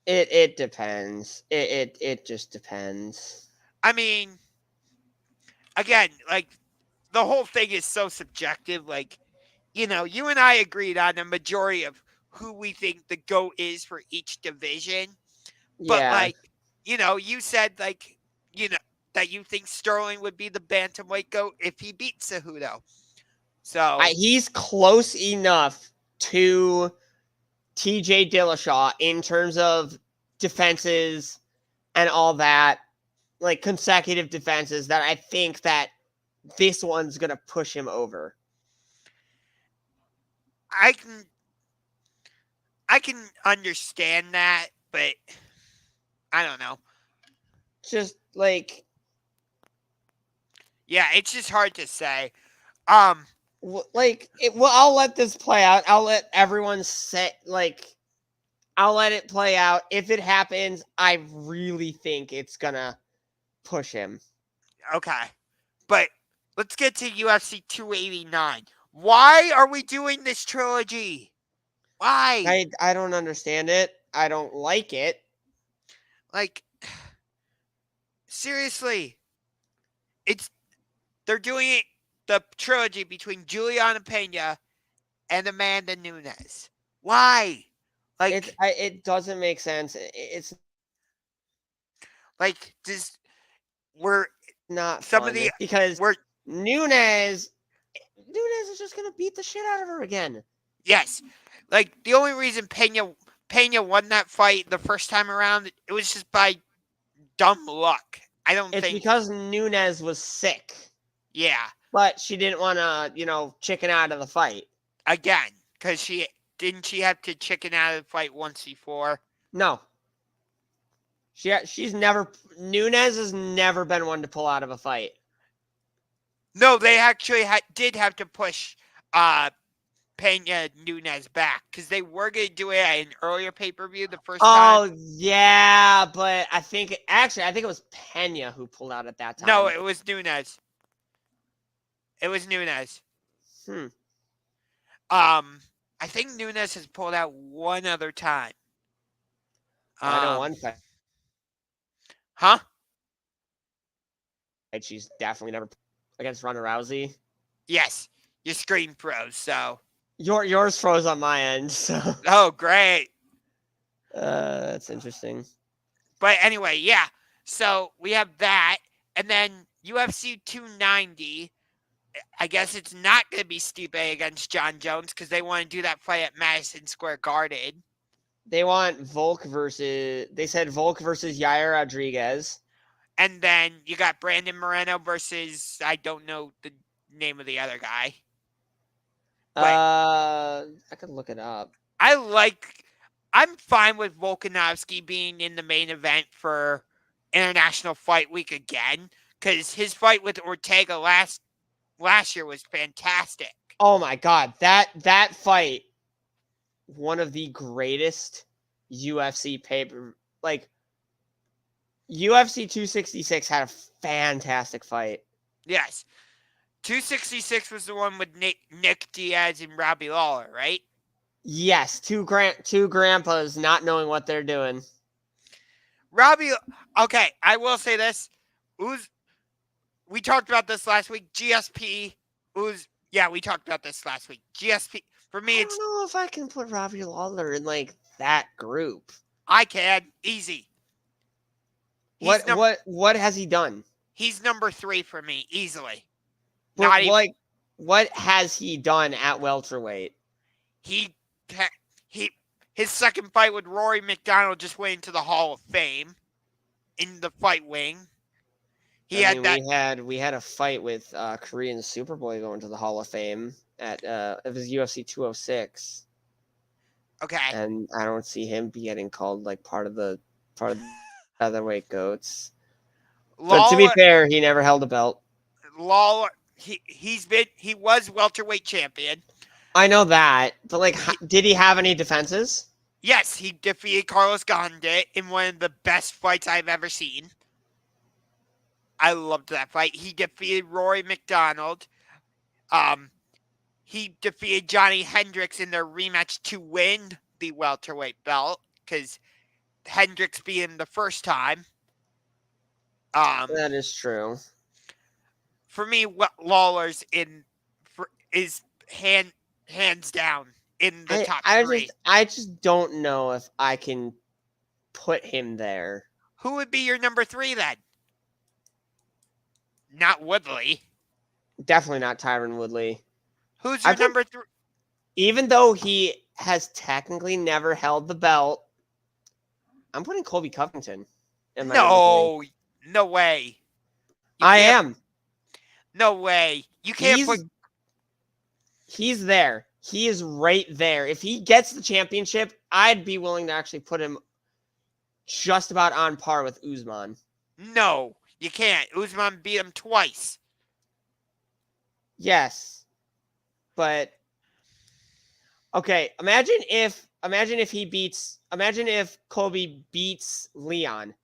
It depends. It just depends. I mean, again, like the whole thing is so subjective. Like, you and I agreed on the majority of who we think the GOAT is for each division. But Yeah. like, you said like, that you think Sterling would be the bantamweight GOAT if he beat Cejudo. So He's close enough to TJ Dillashaw in terms of defenses and all that, like consecutive defenses, that I think that this one's going to push him over. I can understand that, but I don't know. Just like, yeah, it's just hard to say. I'll let this play out. I'll let everyone say, I'll let it play out. If it happens, I really think it's gonna push him. Okay, but let's get to UFC 289. Why are we doing this trilogy? Why? I don't understand it. I don't like it. Like, seriously, they're doing the trilogy between Juliana Pena and Amanda Nunes. Why? Like, it doesn't make sense. It's like we're not some fun of the because we're Nunes is just gonna beat the shit out of her again. yes, like the only reason Pena won that fight the first time around, it was just by dumb luck. I don't It's think because Nunes was sick. Yeah. But she didn't want to, chicken out of the fight. Again, because she have to chicken out of the fight once before? No. Nunes has never been one to pull out of a fight. No, they actually did have to push Pena Nunes back because they were going to do it at an earlier pay-per-view the first time. Oh, yeah, but I think it was Pena who pulled out at that time. No, it was Nunes. It was Nunes. I think Nunes has pulled out one other time. I know one fight. Huh? She's definitely never against Ronda Rousey. Yes, your screen froze, so. Yours froze on my end, so. Oh, great. That's interesting. But anyway, yeah. So we have that, and then UFC 290. I guess it's not going to be Stipe against John Jones because they want to do that fight at Madison Square Garden. They want they said Volk versus Yair Rodriguez. And then you got Brandon Moreno versus, I don't know the name of the other guy. I could look it up. I'm fine with Volkanovski being in the main event for International Fight Week again because his fight with Ortega last year was fantastic. Oh my God, that fight, one of the greatest UFC UFC 266 had a fantastic fight. Yes. 266 was the one with Nick Diaz and Robbie Lawler, right? Yes, two grandpas not knowing what they're doing. Okay, I will say this. We talked about this last week. GSP, we talked about this last week. GSP, for me, I don't know if I can put Robbie Lawler in, that group. I can. Easy. What has he done? He's number 3 for me, easily. What has he done at welterweight? His second fight with Rory McDonald just went into the Hall of Fame in the fight wing. We had a fight with Korean Superboy going to the Hall of Fame at it was UFC 206. Okay. And I don't see him getting called part of the featherweight goats. But to be fair, he never held a belt. Lawler, he was welterweight champion. I know that, but did he have any defenses? Yes, he defeated Carlos Gandit in one of the best fights I've ever seen. I loved that fight. He defeated Rory McDonald. He defeated Johnny Hendricks in their rematch to win the welterweight belt because Hendricks being the first time. That is true. For me, Lawler's is hands down in the top three. I just don't know if I can put him there. Who would be your number 3 then? Not Woodley. Definitely not Tyron Woodley. Who's your number 3? Even though he has technically never held the belt, I'm putting Colby Covington in my number 3. No way. I am. No way. You can't put. He's there. He is right there. If he gets the championship, I'd be willing to actually put him just about on par with Usman. No, you can't. Usman beat him twice. Yes. But okay, imagine if Colby beats Leon.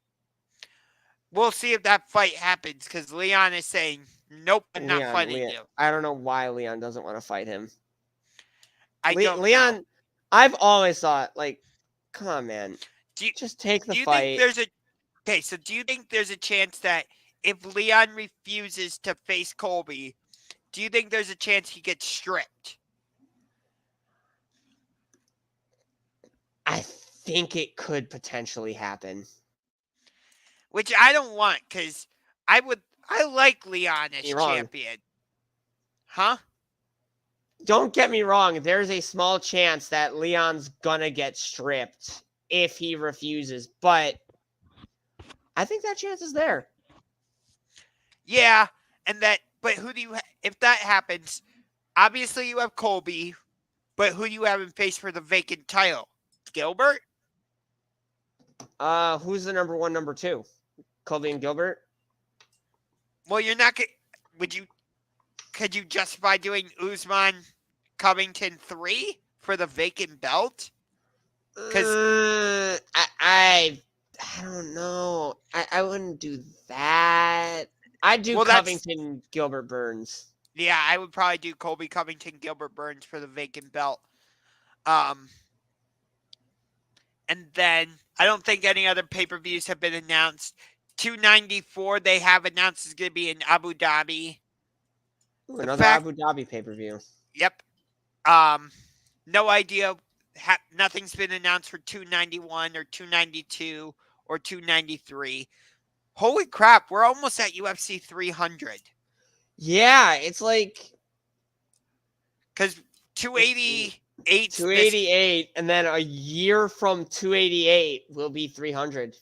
We'll see if that fight happens because Leon is saying, nope, I'm not fighting you. I don't know why Leon doesn't want to fight him. Leon, know. I've always thought, like, come on, man. Just take the fight. So do you think there's a chance that if Leon refuses to face Colby, do you think there's a chance he gets stripped? I think it could potentially happen. Which I don't want because I like Leon as champion. Huh? Don't get me wrong. There's a small chance that Leon's gonna get stripped if he refuses, but I think that chance is there. Yeah, but who do you? If that happens, obviously you have Colby, but who do you have in face for the vacant title? Gilbert? Who's the number 1, number 2? Colby and Gilbert? Well, you're not gonna. Could you justify doing Usman Covington 3 for the vacant belt? Because I don't know. I wouldn't do that. I'd do Covington, Gilbert, Burns. Yeah, I would probably do Colby Covington, Gilbert, Burns for the vacant belt. And then I don't think any other pay-per-views have been announced. 294 they have announced is going to be in Abu Dhabi. Another Abu Dhabi pay-per-view. Yep. No idea. Nothing's been announced for 291 or 292 or 293. Holy crap, we're almost at UFC 300. Yeah, it's like... Because 288... 288, and then a year from 288 will be 300.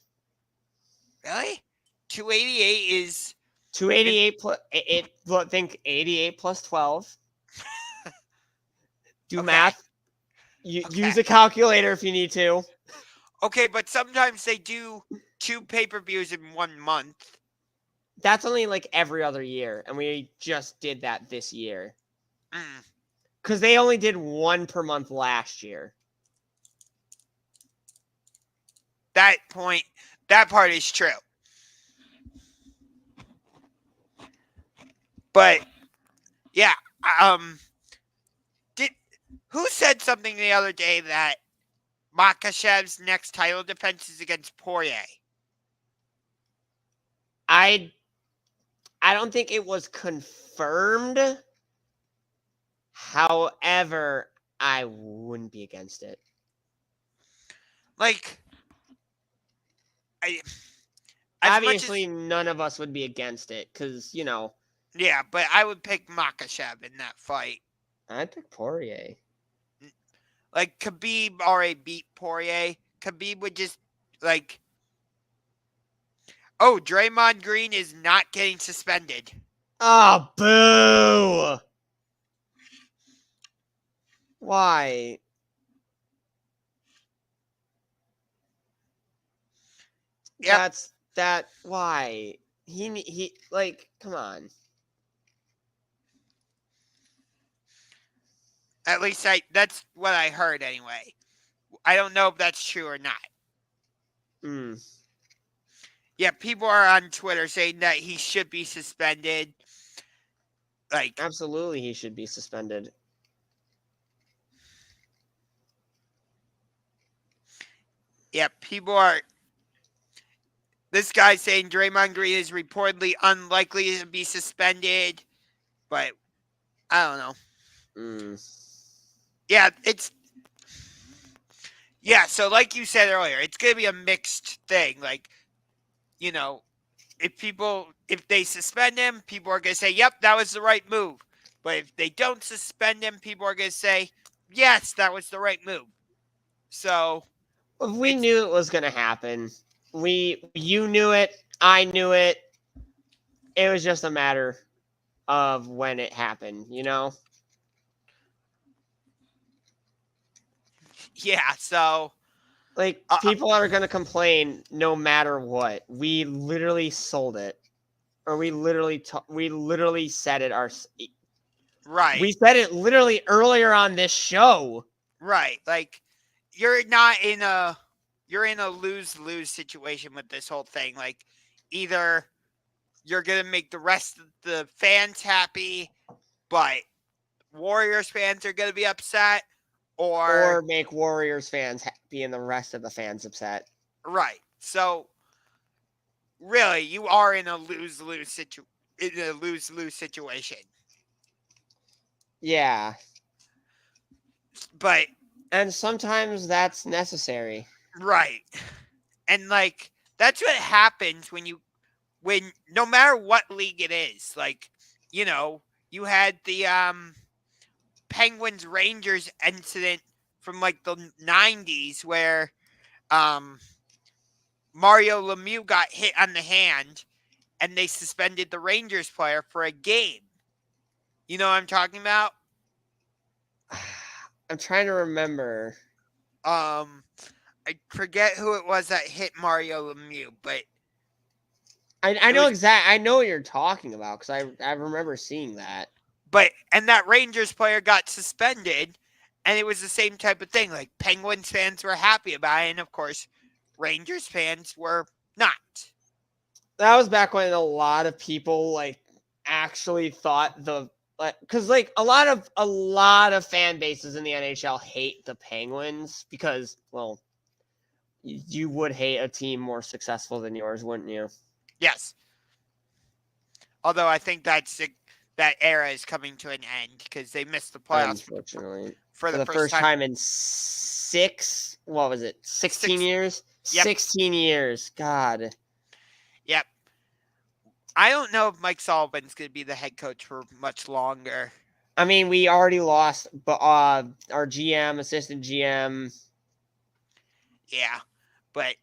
Really? 288 is... 288 plus... think 88 plus 12. Do math. Use a calculator if you need to. Okay, but sometimes they do 2 pay-per-views in 1 month. That's only like every other year, and we just did that this year. Because they only did 1 per month last year. That part is true. But, yeah, who said something the other day that Makhachev's next title defense is against Poirier? I don't think it was confirmed. However, I wouldn't be against it. Like, obviously none of us would be against it because, you know. Yeah, but I would pick Makhachev in that fight. I'd pick Poirier. Like, Khabib already beat Poirier. Khabib would just, like... Oh, Draymond Green is not getting suspended. Oh, boo! Why? Yep. Why? He like, come on. At least that's what I heard anyway. I don't know if that's true or not. Yeah, people are on Twitter saying that he should be suspended. Like, absolutely he should be suspended. Yeah, people are. This guy's saying Draymond Green is reportedly unlikely to be suspended, but I don't know. Yeah, so like you said earlier, it's going to be a mixed thing. Like, if they suspend him, people are going to say, yep, that was the right move. But if they don't suspend him, people are going to say, yes, that was the right move. So we knew it was going to happen. You knew it. I knew it. It was just a matter of when it happened, Yeah, so like people are going to complain no matter what. We literally sold it, or we literally said it. Right. We said it literally earlier on this show. Right. Like you're in a lose-lose situation with this whole thing. Like either you're going to make the rest of the fans happy, but Warriors fans are going to be upset, or make Warriors fans happy and the rest of the fans upset. Right. So really, you are in a lose-lose situation. Yeah. And sometimes that's necessary. Right. And like that's what happens when no matter what league it is, like, you had the Penguins Rangers incident from like the 90s where Mario Lemieux got hit on the hand and they suspended the Rangers player for a game. You know what I'm talking about? I'm trying to remember. I forget who it was that hit Mario Lemieux, but I know exactly. I know what you're talking about because I remember seeing that. And that Rangers player got suspended, and it was the same type of thing. Like Penguins fans were happy about it, and of course, Rangers fans were not. That was back when a lot of people actually thought because a lot of fan bases in the NHL hate the Penguins because, well, you would hate a team more successful than yours, wouldn't you? Yes. Although I think that era is coming to an end because they missed the playoffs. Unfortunately, for the first time in 16 years? Yep. 16 years. God. Yep. I don't know if Mike Sullivan's going to be the head coach for much longer. I mean, we already lost our GM, assistant GM. Yeah, but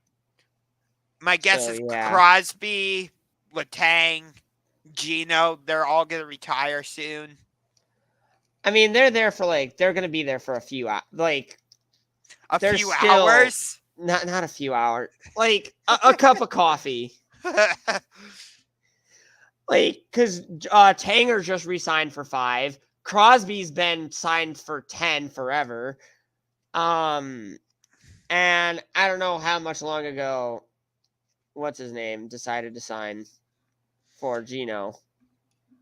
my guess is Crosby, Letang, Gino, they're all going to retire soon. I mean, they're there for they're going to be there for a few hours. Hours? Not a few hours. A cup of coffee. Because Tanger just re-signed for 5. Crosby's been signed for 10 forever. And I don't know how much long ago, what's his name, decided to sign for Gino.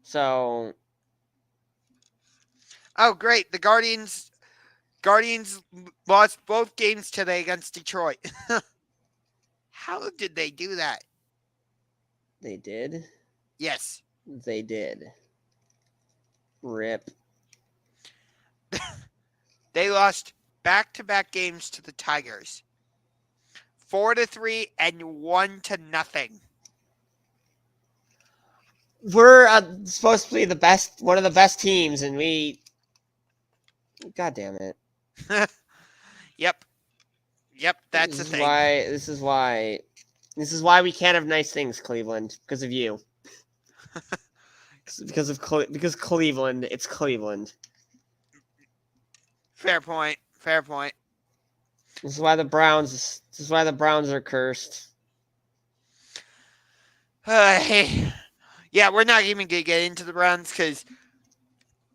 So. Oh, great. The Guardians lost both games today against Detroit. How did they do that? They did? Yes. They did. Rip. They lost back-to-back games to the Tigers. 4-3 and 1-0. We're supposed to be one of the best teams, and we. God damn it. Yep. That's the thing. This is why we can't have nice things, Cleveland, because of you. because Cleveland, it's Cleveland. Fair point. This is why the Browns are cursed. Yeah, we're not even gonna get into the Browns because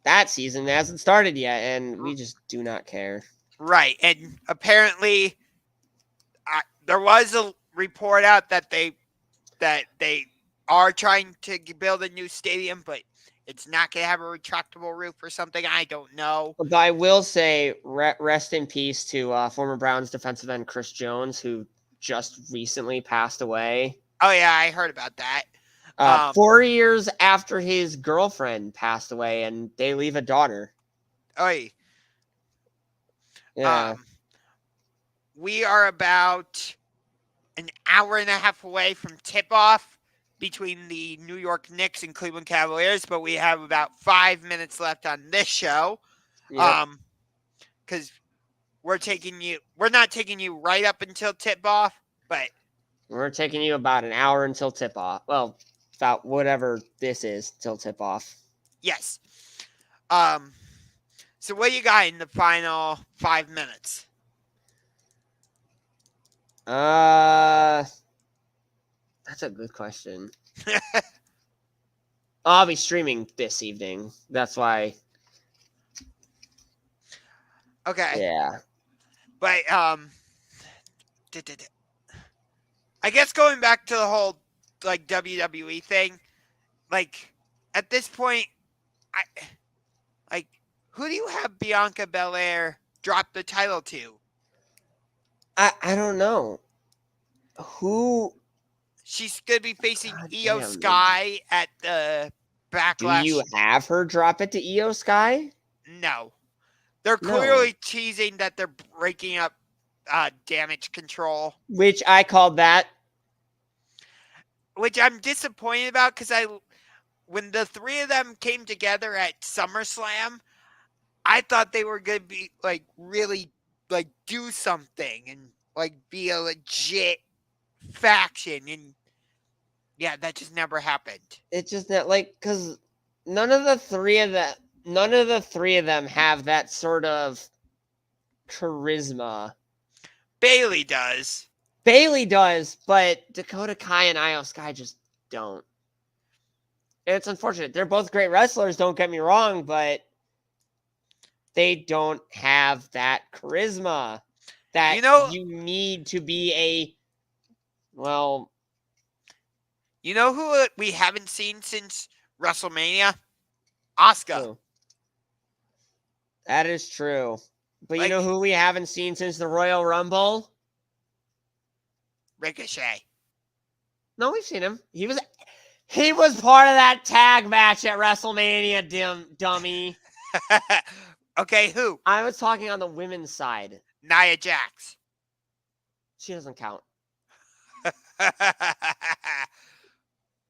that season hasn't started yet, and we just do not care. Right, and apparently, there was a report out that they are trying to build a new stadium, but it's not going to have a retractable roof or something. I don't know. But I will say, rest in peace to former Browns defensive end Chris Jones, who just recently passed away. Oh, yeah, I heard about that. 4 years after his girlfriend passed away, and they leave a daughter. Oy. Yeah. We are about an hour and a half away from tip-off between the New York Knicks and Cleveland Cavaliers, but we have about 5 minutes left on this show. Yep. Because we're not taking you right up until tip-off, but we're taking you about an hour until tip-off. Well, about whatever this is till tip-off. Yes. So what you got in the final 5 minutes? That's a good question. I'll be streaming this evening. That's why. Okay. Yeah. But I guess going back to the whole like WWE thing, like at this point, who do you have Bianca Belair drop the title to? I don't know. Who? She's gonna be facing Io damn, Sky at the Backlash. Do you have her drop it to Io Sky? No. They're clearly teasing that they're breaking up Damage Control. Which I called that. Which I'm disappointed about because when the three of them came together at SummerSlam, I thought they were going to be like really like do something and like be a legit faction. And yeah, that just never happened. It's just that because none of the three of them have that sort of charisma. Bailey does, but Dakota Kai and Io Sky just don't. And it's unfortunate. They're both great wrestlers, don't get me wrong, but they don't have that charisma that you need to be well. You know who we haven't seen since WrestleMania? Asuka. True. That is true. But you know who we haven't seen since the Royal Rumble? Ricochet. No, we've seen him. He was part of that tag match at WrestleMania, dummy. Okay, who? I was talking on the women's side. Nia Jax. She doesn't count.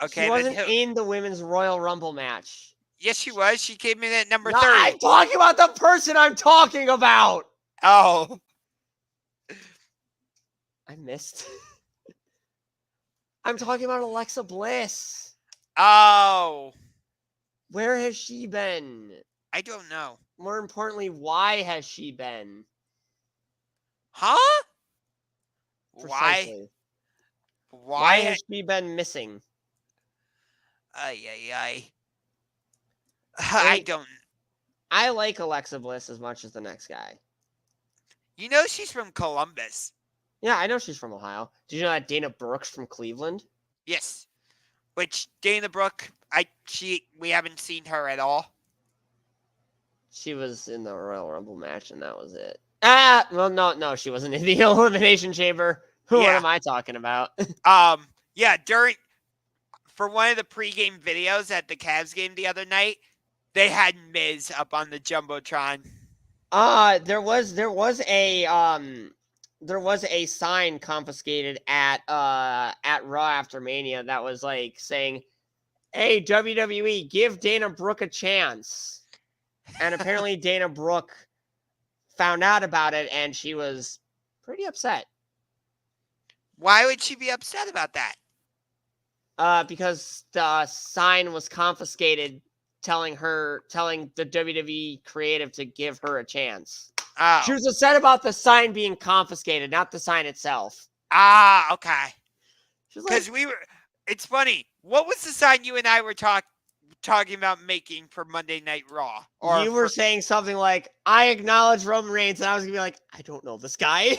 Okay, she wasn't in the women's Royal Rumble match. Yes, she was. She came in at number 30. I'm talking about the person I'm talking about. Oh. I missed. I'm talking about Alexa Bliss. Oh. Where has she been? I don't know. More importantly, why has she been? Huh? Precisely. Why has she been missing? I don't. I like Alexa Bliss as much as the next guy. You know she's from Columbus. Yeah, I know she's from Ohio. Did you know that Dana Brooke's from Cleveland? Yes. Which Dana Brooke, we haven't seen her at all. She was in the Royal Rumble match, and that was it. Well, no, she wasn't in the Elimination Chamber. What am I talking about? Yeah, for one of the pregame videos at the Cavs game the other night, they had Miz up on the Jumbotron. There was a sign confiscated at Raw after Mania that was like saying, "Hey, WWE, give Dana Brooke a chance." And apparently Dana Brooke found out about it, and she was pretty upset. Why would she be upset about that? Because the sign was confiscated, telling the WWE creative to give her a chance. Oh. She was upset about the sign being confiscated, not the sign itself. Okay. Because it's funny. What was the sign you and I were talking about making for Monday Night Raw? You were saying something like, "I acknowledge Roman Reigns," and I was going to be like, "I don't know this guy."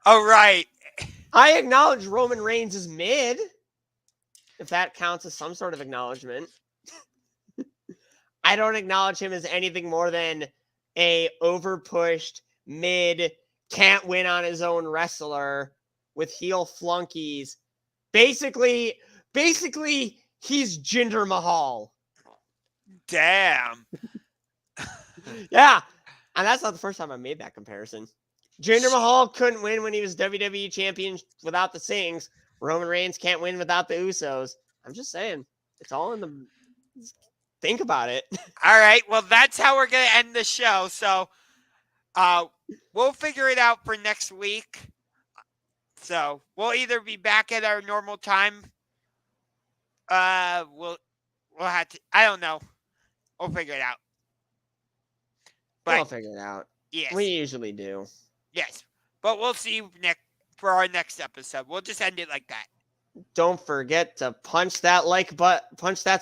Oh, right. I acknowledge Roman Reigns is mid. if that counts as some sort of acknowledgement. I don't acknowledge him as anything more than a overpushed, mid, can't win on his own wrestler with heel flunkies. Basically, he's Jinder Mahal. Damn. Yeah, and that's not the first time I made that comparison. Jinder Mahal couldn't win when he was WWE champion without the Sings. Roman Reigns can't win without the Usos. I'm just saying, it's all in the... Think about it. All right, well, that's how we're going to end the show. So we'll figure it out for next week. So we'll either be back at our normal time. We'll have to, I don't know. We'll figure it out. But we'll figure it out. Yes. We usually do. Yes. But we'll see you for our next episode. We'll just end it like that. Don't forget to punch that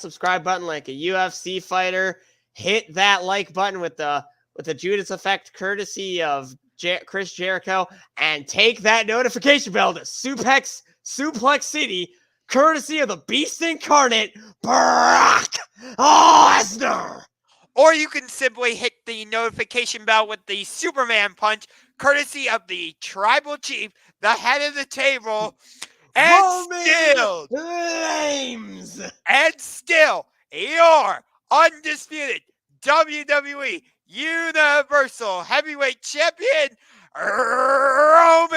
subscribe button like a UFC fighter. Hit that like button with the Judas effect courtesy of Chris Jericho, and take that notification bell to Suplex City courtesy of the Beast Incarnate, Brock Lesnar. Or you can simply hit the notification bell with the Superman punch courtesy of the Tribal Chief, the head of the table, and still your undisputed WWE Universal Heavyweight Champion, Roman